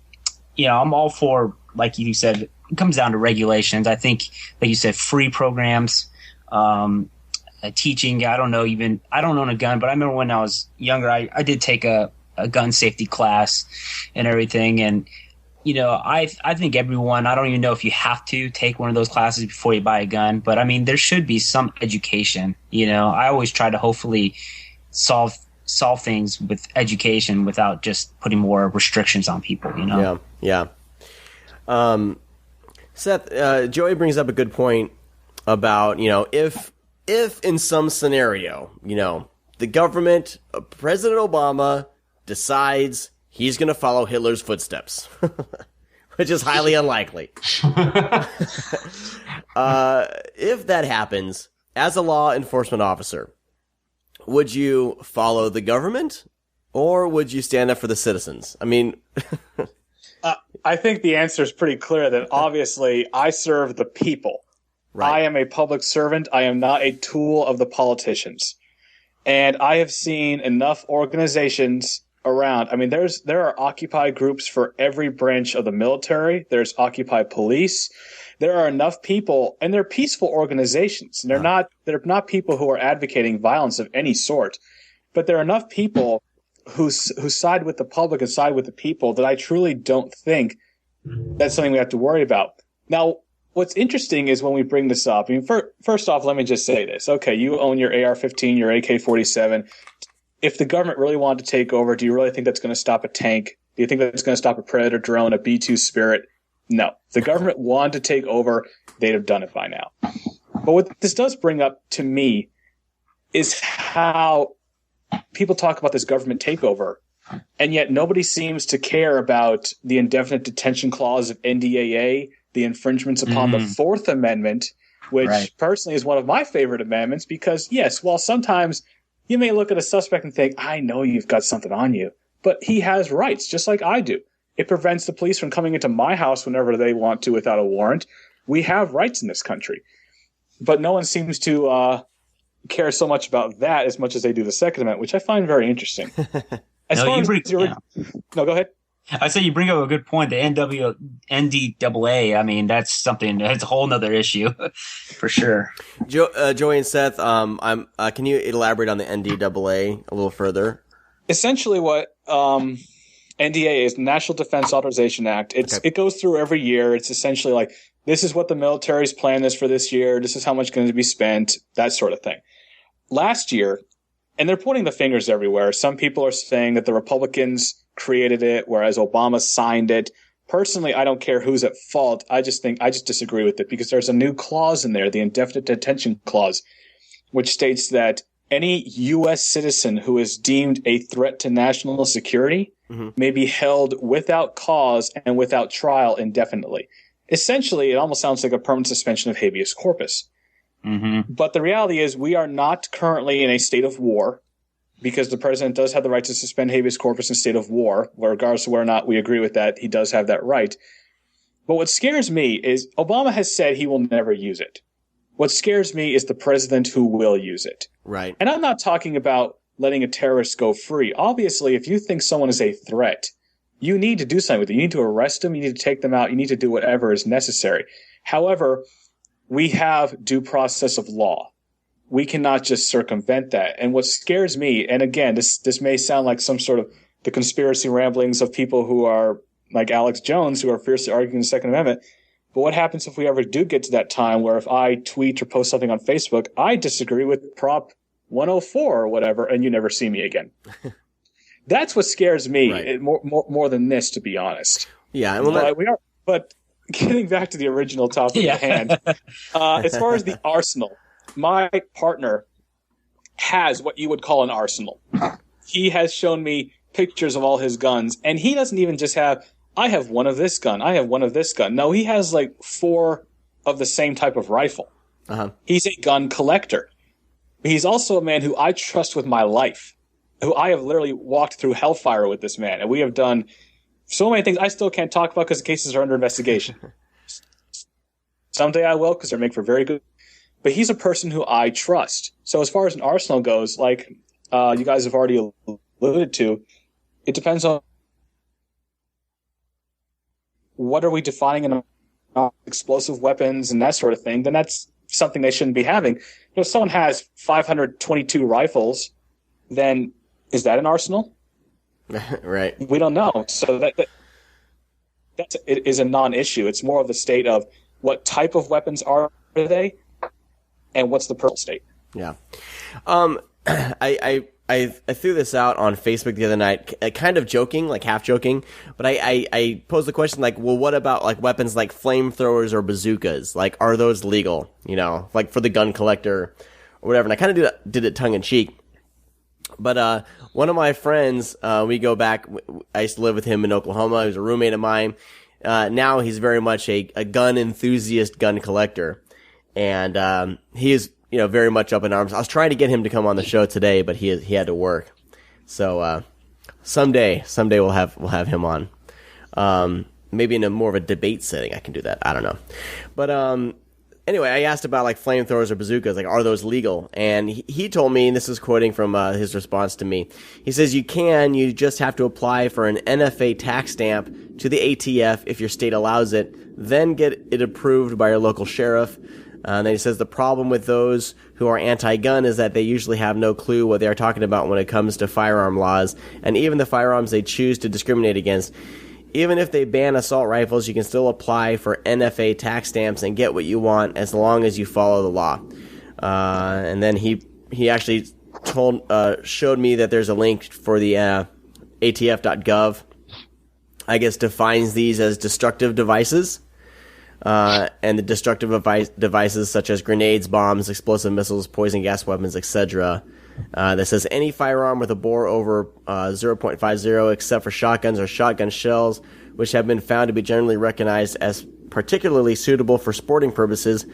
all for, like you said, it comes down to regulations. I think, like you said, free programs, teaching. I don't own a gun, but I remember when I was younger, I did take a gun safety class and everything. And, I think everyone, I don't even know if you have to take one of those classes before you buy a gun, but I mean, there should be some education. I always try to hopefully solve things with education without just putting more restrictions on people, Yeah. Seth, Joey brings up a good point about, if in some scenario, the government, President Obama decides he's going to follow Hitler's footsteps, which is highly unlikely. If that happens, as a law enforcement officer, would you follow the government, or would you stand up for the citizens? I mean, I think the answer is pretty clear that obviously I serve the people. Right. I am a public servant. I am not a tool of the politicians. And I have seen enough organizations around. I mean, there are Occupy groups for every branch of the military. There's Occupy Police. There are enough people, and they're peaceful organizations. And they're not people who are advocating violence of any sort. But there are enough people who side with the public and side with the people that I truly don't think that's something we have to worry about. Now, what's interesting is when we bring this up, I mean, first off, let me just say this. Okay, you own your AR-15, your AK-47. If the government really wanted to take over, do you really think that's going to stop a tank? Do you think that's going to stop a Predator drone, a B-2 Spirit? No. If the government wanted to take over, they'd have done it by now. But what this does bring up to me is how people talk about this government takeover, and yet nobody seems to care about the indefinite detention clause of NDAA, the infringements upon the Fourth Amendment, which personally is one of my favorite amendments because, yes, while sometimes you may look at a suspect and think, I know you've got something on you, but he has rights just like I do. It prevents the police from coming into my house whenever they want to without a warrant. We have rights in this country. But no one seems to care so much about that as much as they do the Second Amendment, which I find very interesting. No, go ahead. I say you bring up a good point. The NDAA, I mean, that's something, that's a whole nother issue for sure. Joey and Seth, can you elaborate on the NDAA a little further? Essentially what NDAA is, the National Defense Authorization Act. It goes through every year. It's essentially like, this is what the military's plan is for this year. This is how much going to be spent, that sort of thing. Last year, and they're pointing the fingers everywhere. Some people are saying that the Republicans created it, whereas Obama signed it. Personally, I don't care who's at fault. I just disagree with it because there's a new clause in there, the indefinite detention clause, which states that any U.S. citizen who is deemed a threat to national security may be held without cause and without trial indefinitely. Essentially, it almost sounds like a permanent suspension of habeas corpus. But the reality is we are not currently in a state of war because the president does have the right to suspend habeas corpus in state of war, regardless of whether or not we agree with that. He does have that right. But what scares me is Obama has said he will never use it. What scares me is the president who will use it. Right. And I'm not talking about letting a terrorist go free. Obviously, if you think someone is a threat, you need to do something with it. You need to arrest them. You need to take them out. You need to do whatever is necessary. However, we have due process of law. We cannot just circumvent that. And what scares me, and again, this may sound like some sort of the conspiracy ramblings of people who are like Alex Jones, who are fiercely arguing the Second Amendment. But what happens if we ever do get to that time where if I tweet or post something on Facebook, I disagree with Prop 104 or whatever, and you never see me again? That's what scares me more than this, to be honest. Yeah, but getting back to the original topic at hand, as far as the arsenal, my partner has what you would call an arsenal. He has shown me pictures of all his guns, and he doesn't even just have, I have one of this gun, I have one of this gun. No, he has like 4 of the same type of rifle. He's a gun collector. He's also a man who I trust with my life, who I have literally walked through hellfire with this man, and we have done so many things I still can't talk about because the cases are under investigation. Someday I will, because they make for very good. But he's a person who I trust. So as far as an arsenal goes, like you guys have already alluded to, it depends on what are we defining in explosive weapons and that sort of thing. Then that's something they shouldn't be having. If someone has 522 rifles, then is that an arsenal? Right. We don't know. So that it is a non-issue. It's more of the state of what type of weapons are they, and what's the personal state. Yeah. I threw this out on Facebook the other night, kind of joking, like half joking, but I posed the question like, well, what about like weapons like flamethrowers or bazookas? Like, are those legal? You know, like for the gun collector or whatever. And I kind of did it tongue in cheek. But one of my friends, we go back. I used to live with him in Oklahoma. He was a roommate of mine. Now he's very much a gun enthusiast, gun collector, and he is, you know, very much up in arms. I was trying to get him to come on the show today, but he had to work. So someday we'll have him on. Maybe in a more of a debate setting, I can do that. I don't know, but anyway, I asked about like flamethrowers or bazookas, like are those legal? And he told me, and this is quoting from his response to me. He says you just have to apply for an NFA tax stamp to the ATF if your state allows it, then get it approved by your local sheriff. And then he says the problem with those who are anti-gun is that they usually have no clue what they are talking about when it comes to firearm laws, and even the firearms they choose to discriminate against. Even if they ban assault rifles, you can still apply for NFA tax stamps and get what you want as long as you follow the law. And then he actually showed me that there's a link for the ATF.gov. I guess defines these as destructive devices. and the destructive devices such as grenades, bombs, explosive missiles, poison gas weapons, etc. That says any firearm with a bore over 0.50 except for shotguns or shotgun shells, which have been found to be generally recognized as particularly suitable for sporting purposes,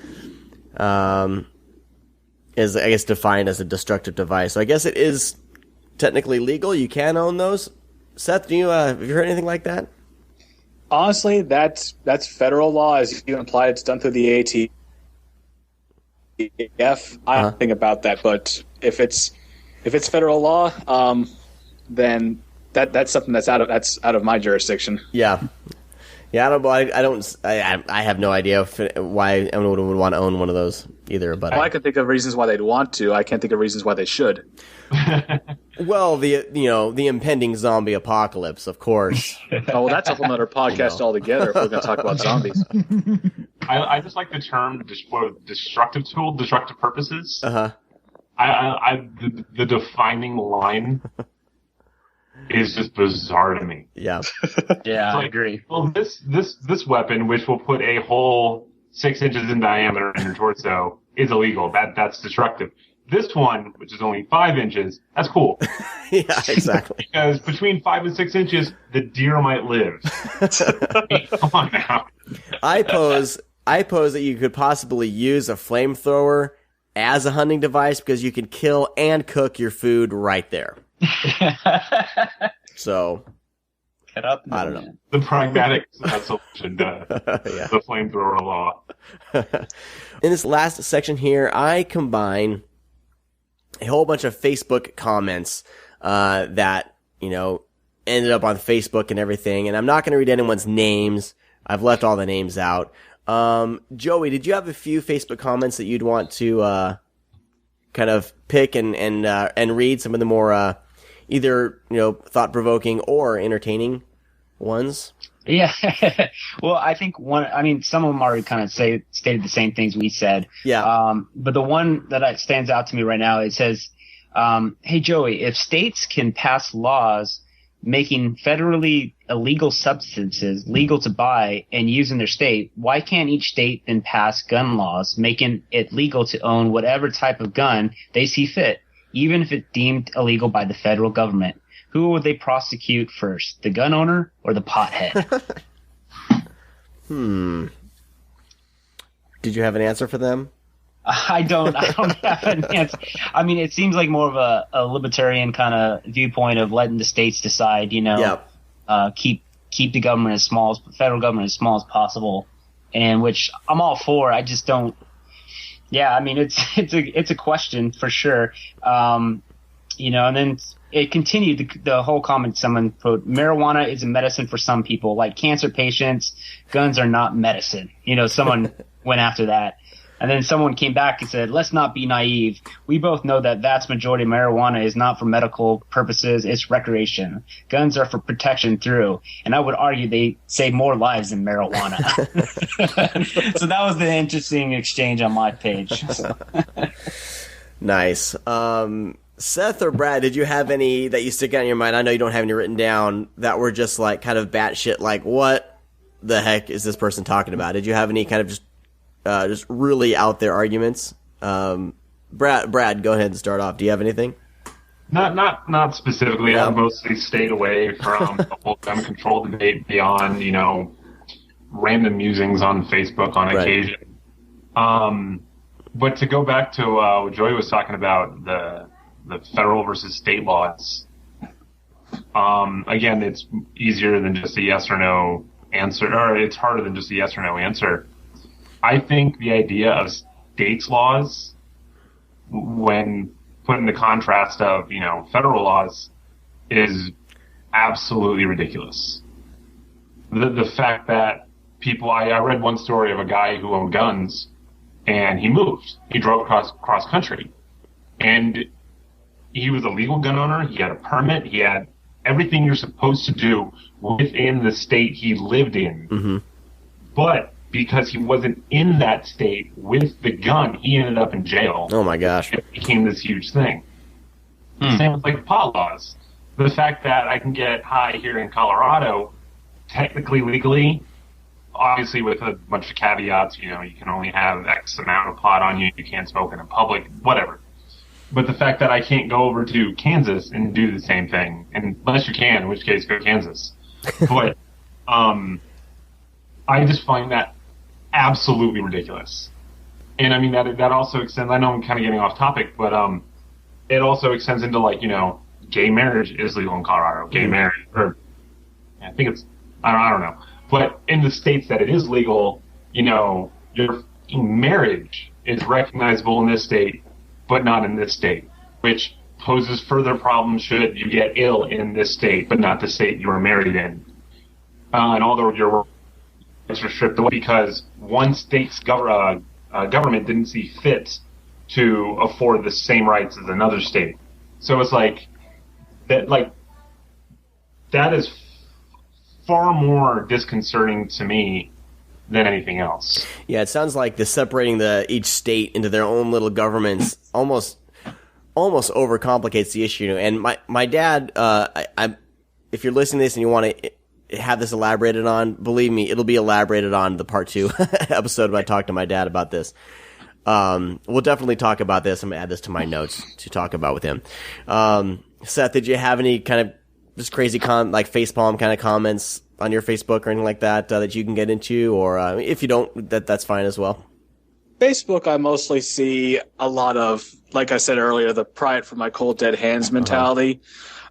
is, I guess, defined as a destructive device. So I guess it is technically legal. You can own those. Seth, have you heard anything like that? Honestly, that's federal law. As you implied, it's done through the ATF. I don't think about that, but if it's federal law, then that's something that's out of my jurisdiction. Yeah. Yeah, I have no idea why anyone would want to own one of those either. But I can think of reasons why they'd want to. I can't think of reasons why they should. Well, the impending zombie apocalypse, of course. Oh, well, that's a whole other podcast altogether if we're going to talk about zombies. I just like the term destructive tool, destructive purposes. Uh-huh. The defining line is just bizarre to me. Yeah. Yeah, I agree. Well, this weapon, which will put a hole 6 inches in diameter in your torso, is illegal. That's destructive. This one, which is only 5 inches, that's cool. Yeah, exactly. Because between 5 and 6 inches, the deer might live. Come on now. I pose that you could possibly use a flamethrower as a hunting device because you can kill and cook your food right there. So, I don't know. The pragmatic solution to the flamethrower law. In this last section here, I combine a whole bunch of Facebook comments that, ended up on Facebook and everything, and I'm not going to read anyone's names. I've left all the names out. Joey, did you have a few Facebook comments that you'd want to kind of pick and read some of the more either thought-provoking or entertaining ones? Yeah. Well, I think some of them already kind of stated the same things we said. Yeah. But the one that stands out to me right now, it says, hey, Joey, if states can pass laws making federally illegal substances legal to buy and use in their state, why can't each state then pass gun laws making it legal to own whatever type of gun they see fit, even if it's deemed illegal by the federal government? Who would they prosecute first, the gun owner or the pothead? Did you have an answer for them? I don't have an answer. I mean, it seems like more of a libertarian kind of viewpoint of letting the states decide, keep the government as small as federal government as small as possible, and which I'm all for. I just don't. Yeah, I mean, it's a question for sure. And then it continued the whole comment. Someone put, marijuana is a medicine for some people, like cancer patients. Guns are not medicine. Someone went after that. And then someone came back and said, let's not be naive. We both know that vast majority of marijuana is not for medical purposes. It's recreation. Guns are for protection through. And I would argue they save more lives than marijuana. So that was the interesting exchange on my page. Nice. Seth or Brad, did you have any that you stick out in your mind? I know you don't have any written down that were just like kind of batshit, like what the heck is this person talking about? Did you have any kind of just really out there arguments? Brad, go ahead and start off. Do you have anything? Not specifically. I've mostly stayed away from the whole gun control debate beyond, random musings on Facebook on occasion. But to go back to what Joey was talking about, the federal versus state laws. Again, it's easier than just a yes or no answer, or it's harder than just a yes or no answer. I think the idea of states' laws, when put in the contrast of, federal laws, is absolutely ridiculous. The fact that people, I read one story of a guy who owned guns, and he moved. He drove cross country. And he was a legal gun owner. He had a permit. He had everything you're supposed to do within the state he lived in. Mm-hmm. But because he wasn't in that state with the gun, he ended up in jail. Oh my gosh. It became this huge thing. Same with like pot laws. The fact that I can get high here in Colorado, technically legally, obviously with a bunch of caveats, you can only have X amount of pot on you. You can't smoke in public, whatever. But the fact that I can't go over to Kansas and do the same thing, and unless you can, in which case go to Kansas. But I just find that absolutely ridiculous. And I mean, that also extends, I know I'm kind of getting off topic, but it also extends into, like, gay marriage is legal in Colorado. Gay marriage, or I think it's, I don't know. But in the states that it is legal, your marriage is recognizable in this state, but not in this state, which poses further problems should you get ill in this state, but not the state you were married in. And although your rights are stripped away because one state's government didn't see fit to afford the same rights as another state. So it's like that is far more disconcerting to me than anything else. Yeah, it sounds like the separating each state into their own little governments almost overcomplicates the issue. And my dad, if you're listening to this and you want to have this elaborated on, believe me, it'll be elaborated on the part 2 episode when I talk to my dad about this. We'll definitely talk about this. I'm gonna add this to my notes to talk about with him. Seth, did you have any kind of just crazy facepalm kind of comments on your Facebook or anything like that that you can get into, or if you don't, that's fine as well? Facebook, I mostly see a lot of, like I said earlier, the pry it from my cold dead hands mentality.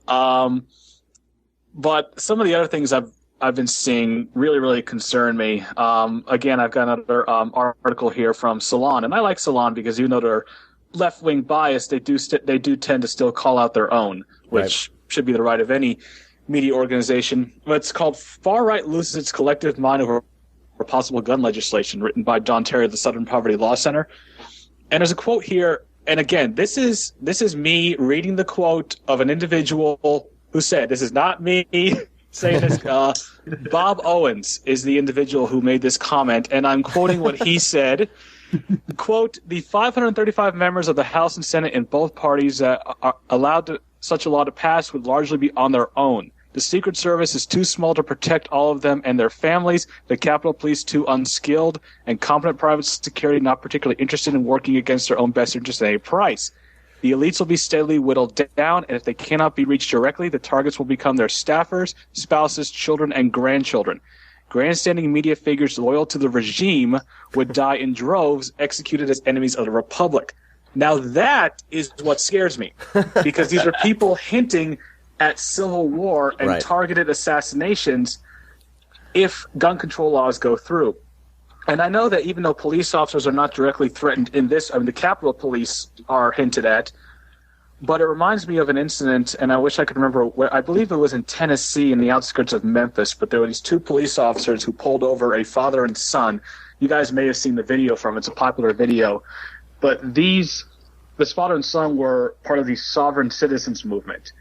But some of the other things I've been seeing really, really concern me. Again, I've got another article here from Salon, and I like Salon because even though they're left-wing biased, they do tend to still call out their own, which should be the right of any media organization. But it's called "Far Right Loses Its Collective Mind Over Possible Gun Legislation," written by Don Terry of the Southern Poverty Law Center. And there's a quote here, and again, this is me reading the quote of an individual who said, this is not me saying this. Bob Owens is the individual who made this comment, and I'm quoting what he said. Quote, "The 535 members of the House and Senate in both parties that are allowed such a law to pass would largely be on their own. The Secret Service is too small to protect all of them and their families. The Capitol Police too unskilled, and competent private security not particularly interested in working against their own best interest at any price. The elites will be steadily whittled down, and if they cannot be reached directly, the targets will become their staffers, spouses, children, and grandchildren. Grandstanding media figures loyal to the regime would die in droves, executed as enemies of the Republic." Now that is what scares me, because these are people hinting at civil war and targeted assassinations if gun control laws go through. And I know that even though police officers are not directly threatened in this, the Capitol Police are hinted at, but it reminds me of an incident, and I wish I could remember where, I believe it was in Tennessee in the outskirts of Memphis, but there were these two police officers who pulled over a father and son. You guys may have seen the video from it. It's a popular video. But this father and son were part of the sovereign citizens movement.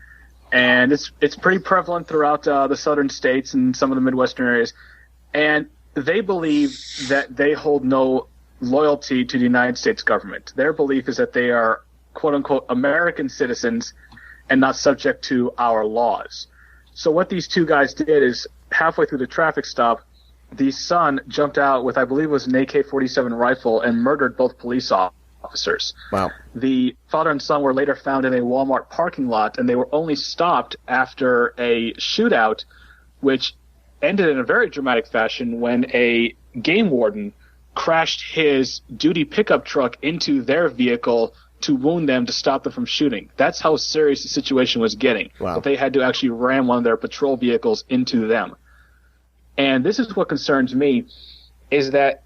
And it's pretty prevalent throughout the southern states and some of the Midwestern areas. And they believe that they hold no loyalty to the United States government. Their belief is that they are, quote-unquote, American citizens and not subject to our laws. So what these two guys did is, halfway through the traffic stop, the son jumped out with, I believe it was an AK-47 rifle, and murdered both police officers. Wow. The father and son were later found in a Walmart parking lot, and they were only stopped after a shootout, which ended in a very dramatic fashion when a game warden crashed his duty pickup truck into their vehicle to wound them to stop them from shooting. That's how serious the situation was getting. Wow. But they had to actually ram one of their patrol vehicles into them. And this is what concerns me, is that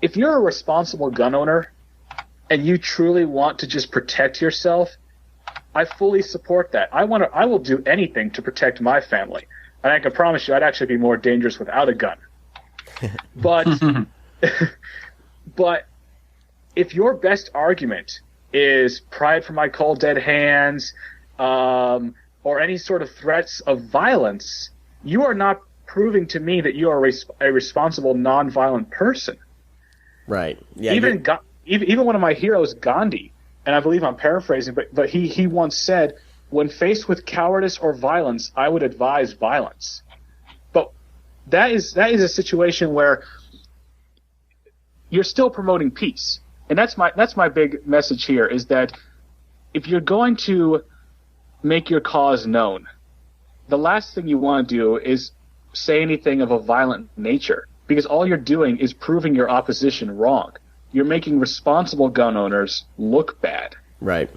if you're a responsible gun owner and you truly want to just protect yourself, I fully support that. I will do anything to protect my family. And I can promise you I'd actually be more dangerous without a gun. But but if your best argument is pride for my cold dead hands, or any sort of threats of violence, you are not proving to me that you are a responsible, non-violent person. Right. Yeah. Even one of my heroes, Gandhi, and I believe I'm paraphrasing, but he once said, "When faced with cowardice or violence, I would advise violence." But that is a situation where you're still promoting peace. And that's my big message here, is that if you're going to make your cause known, the last thing you want to do is say anything of a violent nature, because all you're doing is proving your opposition wrong. You're making responsible gun owners look bad. Right.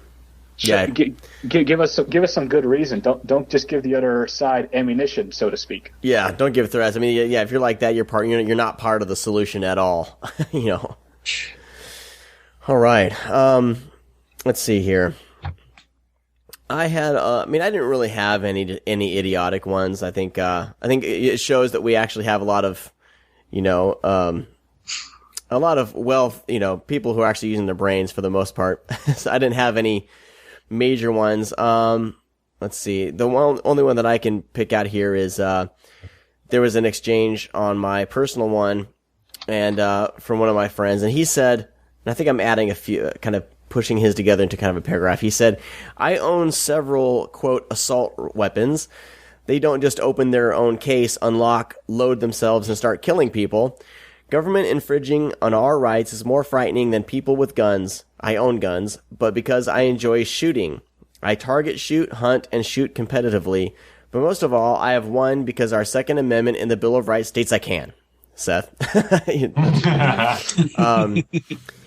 Yeah. Give us some good reason. Don't just give the other side ammunition, so to speak. Yeah. Don't give threats. I mean, yeah. If you're like that, you're not part of the solution at all. You know. All right. Let's see here. I had. I didn't really have any idiotic ones. I think it shows that we actually have a lot of, wealth. People who are actually using their brains for the most part. So I didn't have any major ones. Let's see. The only one that I can pick out here is there was an exchange on my personal one, and from one of my friends, and he said, and I think I'm adding a few, kind of pushing his together into kind of a paragraph. He said, "I own several, quote, assault weapons. They don't just open their own case, unlock, load themselves, and start killing people. Government infringing on our rights is more frightening than people with guns. I own guns, but because I enjoy shooting. I target, shoot, hunt, and shoot competitively. But most of all, I have one because our Second Amendment in the Bill of Rights states I can." Seth.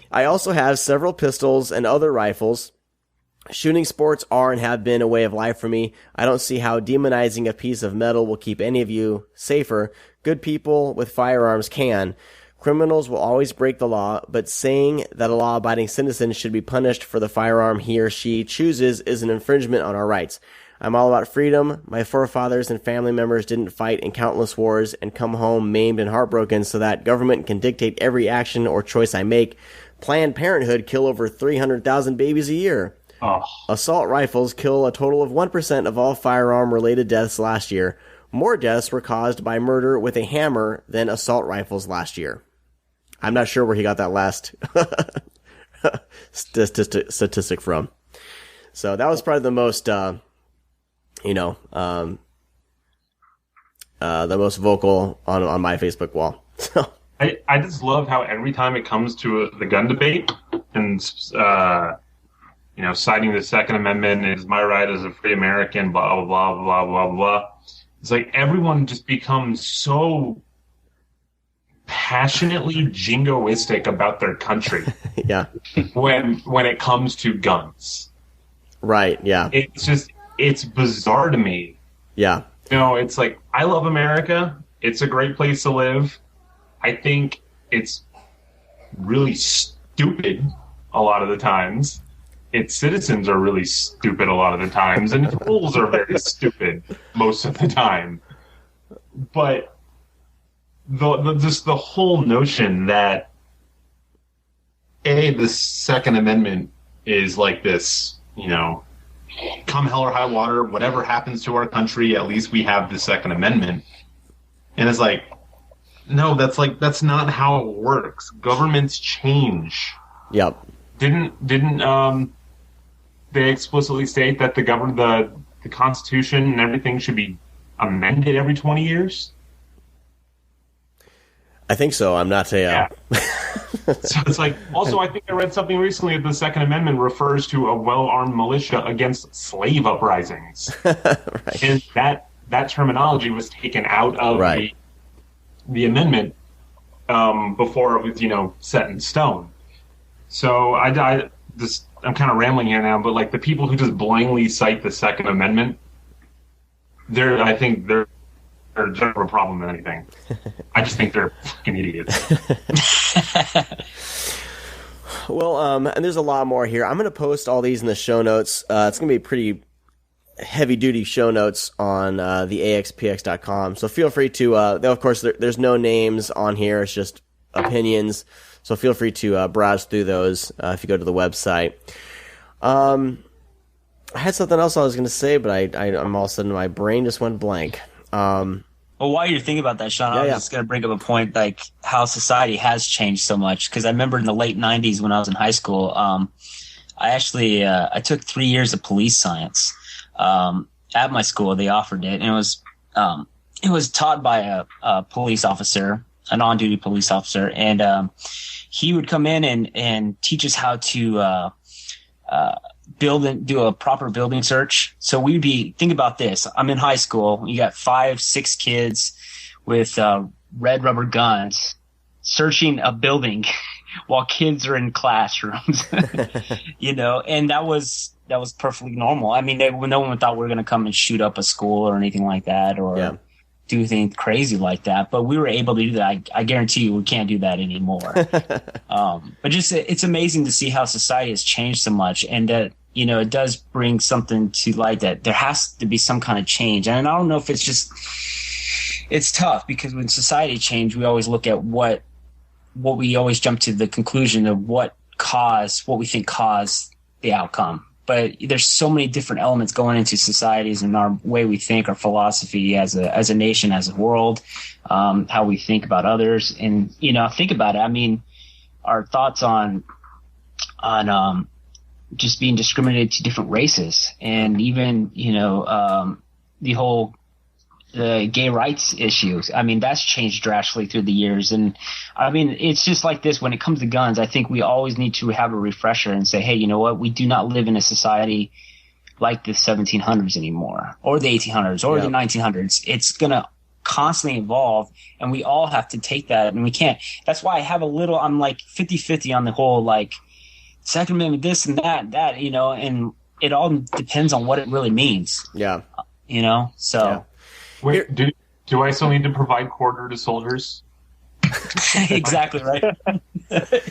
I also have several pistols and other rifles. Shooting sports are and have been a way of life for me. I don't see how demonizing a piece of metal will keep any of you safer. Good people with firearms can. Criminals will always break the law, but saying that a law-abiding citizen should be punished for the firearm he or she chooses is an infringement on our rights. I'm all about freedom. My forefathers and family members didn't fight in countless wars and come home maimed and heartbroken so that government can dictate every action or choice I make. Planned Parenthood kill over 300,000 babies a year. Oh. Assault rifles kill a total of 1% of all firearm-related deaths last year. More deaths were caused by murder with a hammer than assault rifles last year. I'm not sure where he got that last statistic from. So that was probably the most, the most vocal on my Facebook wall. So. I just love how every time it comes to the gun debate and, citing the Second Amendment is my right as a free American, blah, blah, blah, blah, blah, blah. It's like everyone just becomes so passionately jingoistic about their country. Yeah. When it comes to guns. Right, yeah. It's bizarre to me. Yeah. It's like, I love America. It's a great place to live. I think it's really stupid a lot of the times. Its citizens are really stupid a lot of the times, and its rules are very stupid most of the time. But the whole notion that the Second Amendment is like this, come hell or high water, whatever happens to our country, at least we have the Second Amendment. And it's like, no, that's not how it works. Governments change. Yep. Didn't they explicitly state that the Constitution and everything should be amended every 20 years? I think so. I'm not saying. Yeah. So it's like, also, I think I read something recently that the Second Amendment refers to a well-armed militia against slave uprisings. Right. And that terminology was taken out of the amendment before it was, set in stone. So I'm kind of rambling here now, but like the people who just blindly cite the Second Amendment, I think they're more a problem than anything. I just think they're fucking idiots. Well, and there's a lot more here. I'm going to post all these in the show notes. It's going to be pretty heavy-duty show notes on the AxPx.com. So feel free to, of course, there's no names on here. It's just opinions. So feel free to browse through those if you go to the website. I had something else I was going to say, but I'm all of a sudden, my brain just went blank. Well, while you're thinking about that, Sean, I was just going to bring up a point, like how society has changed so much. Because I remember in the late 90s when I was in high school, I actually I took 3 years of police science at my school. They offered it, and it was it was taught by a police officer, an on-duty police officer, and he would come in and teach us how to build and do a proper building search. So think about this. I'm in high school. You got 5-6 kids with red rubber guns searching a building while kids are in classrooms, and that was perfectly normal. I mean, no one thought we were going to come and shoot up a school or anything like that, or do anything crazy like that. But we were able to do that. I guarantee you we can't do that anymore. But just, it's amazing to see how society has changed so much, and that, it does bring something to light that there has to be some kind of change. And I don't know if it's tough, because when society change, we always look at what we always jump to the conclusion of what we think caused the outcome. But there's so many different elements going into societies and our way we think, our philosophy as a nation, as a world, how we think about others. And, think about it. I mean, our thoughts on just being discriminated to different races, and even, the whole gay rights issues. I mean, that's changed drastically through the years. And I mean, it's just like this. When it comes to guns, I think we always need to have a refresher and say, hey, you know what? We do not live in a society like the 1700s anymore, or the 1800s, or the 1900s. It's going to constantly evolve, and we all have to take that. And we can't. That's why I'm like 50-50 on the whole, like, Second Amendment, this and that, and it all depends on what it really means. Yeah. So. Yeah. Wait, do I still need to provide quarter to soldiers? Exactly, right?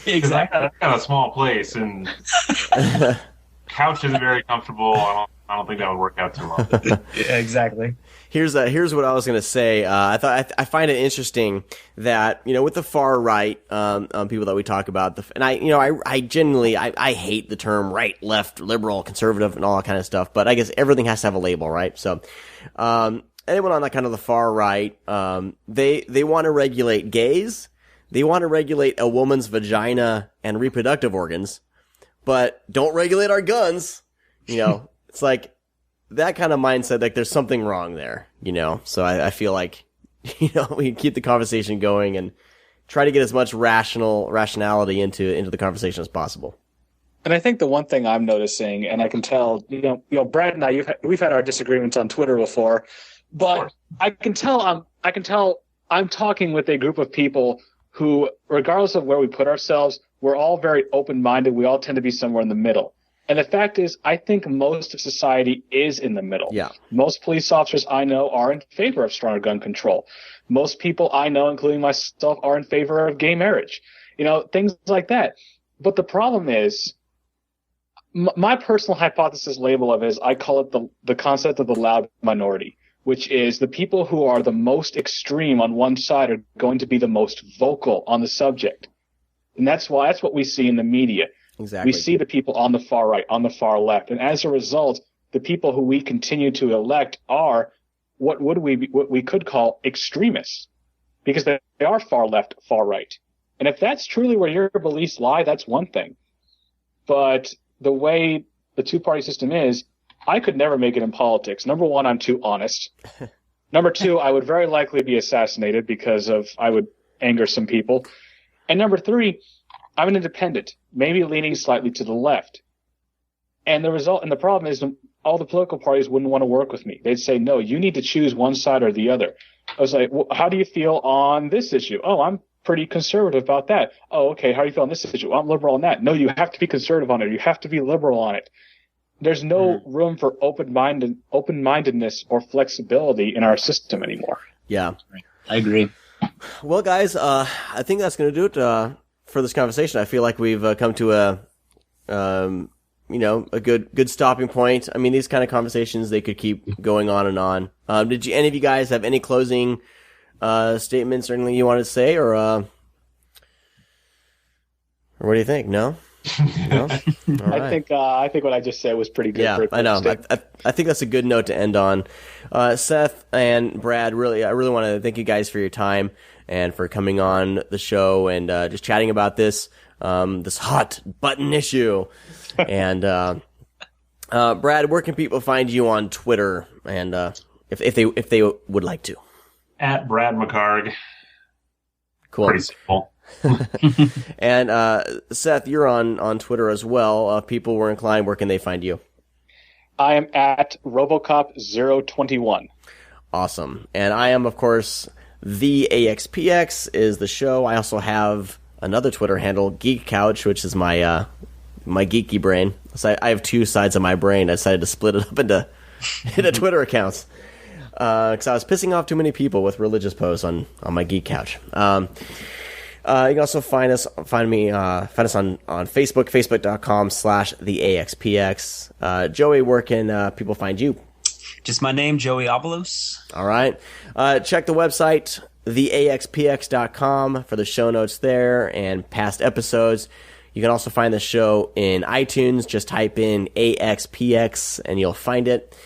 Exactly. I got a small place, and couch isn't very comfortable. I don't think that would work out too well. Yeah, exactly. Here's what I was going to say. I find it interesting that, with the far right, people that we talk about, and I genuinely, I hate the term right, left, liberal, conservative, and all that kind of stuff, but I guess everything has to have a label, right? So, anyone on that kind of the far right, they want to regulate gays, they want to regulate a woman's vagina and reproductive organs, but don't regulate our guns. It's like that kind of mindset, like there's something wrong there, So I feel like, we keep the conversation going and try to get as much rationality into the conversation as possible. And I think the one thing I'm noticing, and I can tell, Brad and I, we've had our disagreements on Twitter before, but I can tell I'm talking with a group of people who, regardless of where we put ourselves, we're all very open-minded. We all tend to be somewhere in the middle. And the fact is, I think most of society is in the middle. Yeah. Most police officers I know are in favor of stronger gun control. Most people I know, including myself, are in favor of gay marriage. Things like that. But the problem is, my personal hypothesis label of it is, I call it the concept of the loud minority, which is the people who are the most extreme on one side are going to be the most vocal on the subject. And that's what we see in the media. Exactly. We see the people on the far right, on the far left. And as a result, the people who we continue to elect are what we could call extremists, because they are far left, far right. And if that's truly where your beliefs lie, that's one thing. But the way the two-party system is, I could never make it in politics. Number one, I'm too honest. Number two, I would very likely be assassinated because I would anger some people. And number three, I'm an independent, maybe leaning slightly to the left. And the problem is, all the political parties wouldn't want to work with me. They'd say, no, you need to choose one side or the other. I was like, well, how do you feel on this issue? Oh, I'm pretty conservative about that. Oh, okay. How do you feel on this issue? I'm liberal on that. No, you have to be conservative on it. You have to be liberal on it. There's no room for open-mindedness or flexibility in our system anymore. Yeah. I agree. Well, guys, I think that's going to do it for this conversation. I feel like we've come to a good stopping point. I mean, these kind of conversations, they could keep going on and on. Did any of you guys have any closing statements or anything you wanted to say, or what do you think? No? No? All right. I think what I just said was pretty good. Yeah, I know. I think that's a good note to end on. Seth and Brad, I really want to thank you guys for your time and for coming on the show and just chatting about this hot button issue. And Brad, where can people find you on Twitter? And if they would like to. At Brad McHargue. Cool. Pretty simple. And Seth, you're on Twitter as well. If people were inclined, where can they find you? I am at Robocop021. Awesome. And I am, of course, the AxPx is the show. I also have another Twitter handle, Geek Couch, which is my geeky brain. So I have two sides of my brain. I decided to split it up into Twitter accounts because I was pissing off too many people with religious posts on my Geek Couch. You can also find us on Facebook, facebook.com/theaxpx. Joey, where can people find you? Just my name, Joey Avalos. All right. Check the website, theaxpx.com, for the show notes there and past episodes. You can also find the show in iTunes. Just type in AxPx and you'll find it.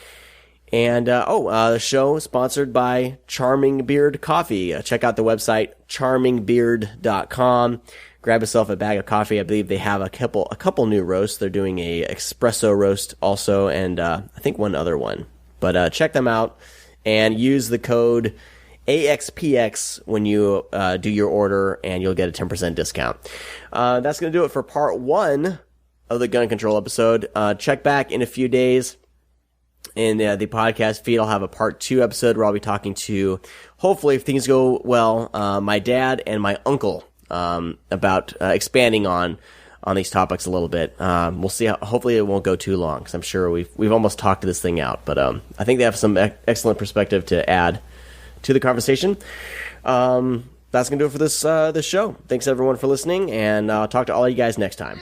And, the show is sponsored by Charming Beard Coffee. Check out the website, charmingbeard.com. Grab yourself a bag of coffee. I believe they have a couple new roasts. They're doing a espresso roast also, and I think one other one. But check them out and use the code AXPX when you do your order, and you'll get a 10% discount. That's going to do it for part 1 of the gun control episode. Check back in a few days. In the podcast feed, I'll have a part 2 episode where I'll be talking to, hopefully, if things go well, my dad and my uncle about expanding on these topics a little bit. We'll see. Hopefully, it won't go too long because I'm sure we've almost talked this thing out. But I think they have some excellent perspective to add to the conversation. That's gonna do it for this show. Thanks everyone for listening, and I'll talk to all you guys next time.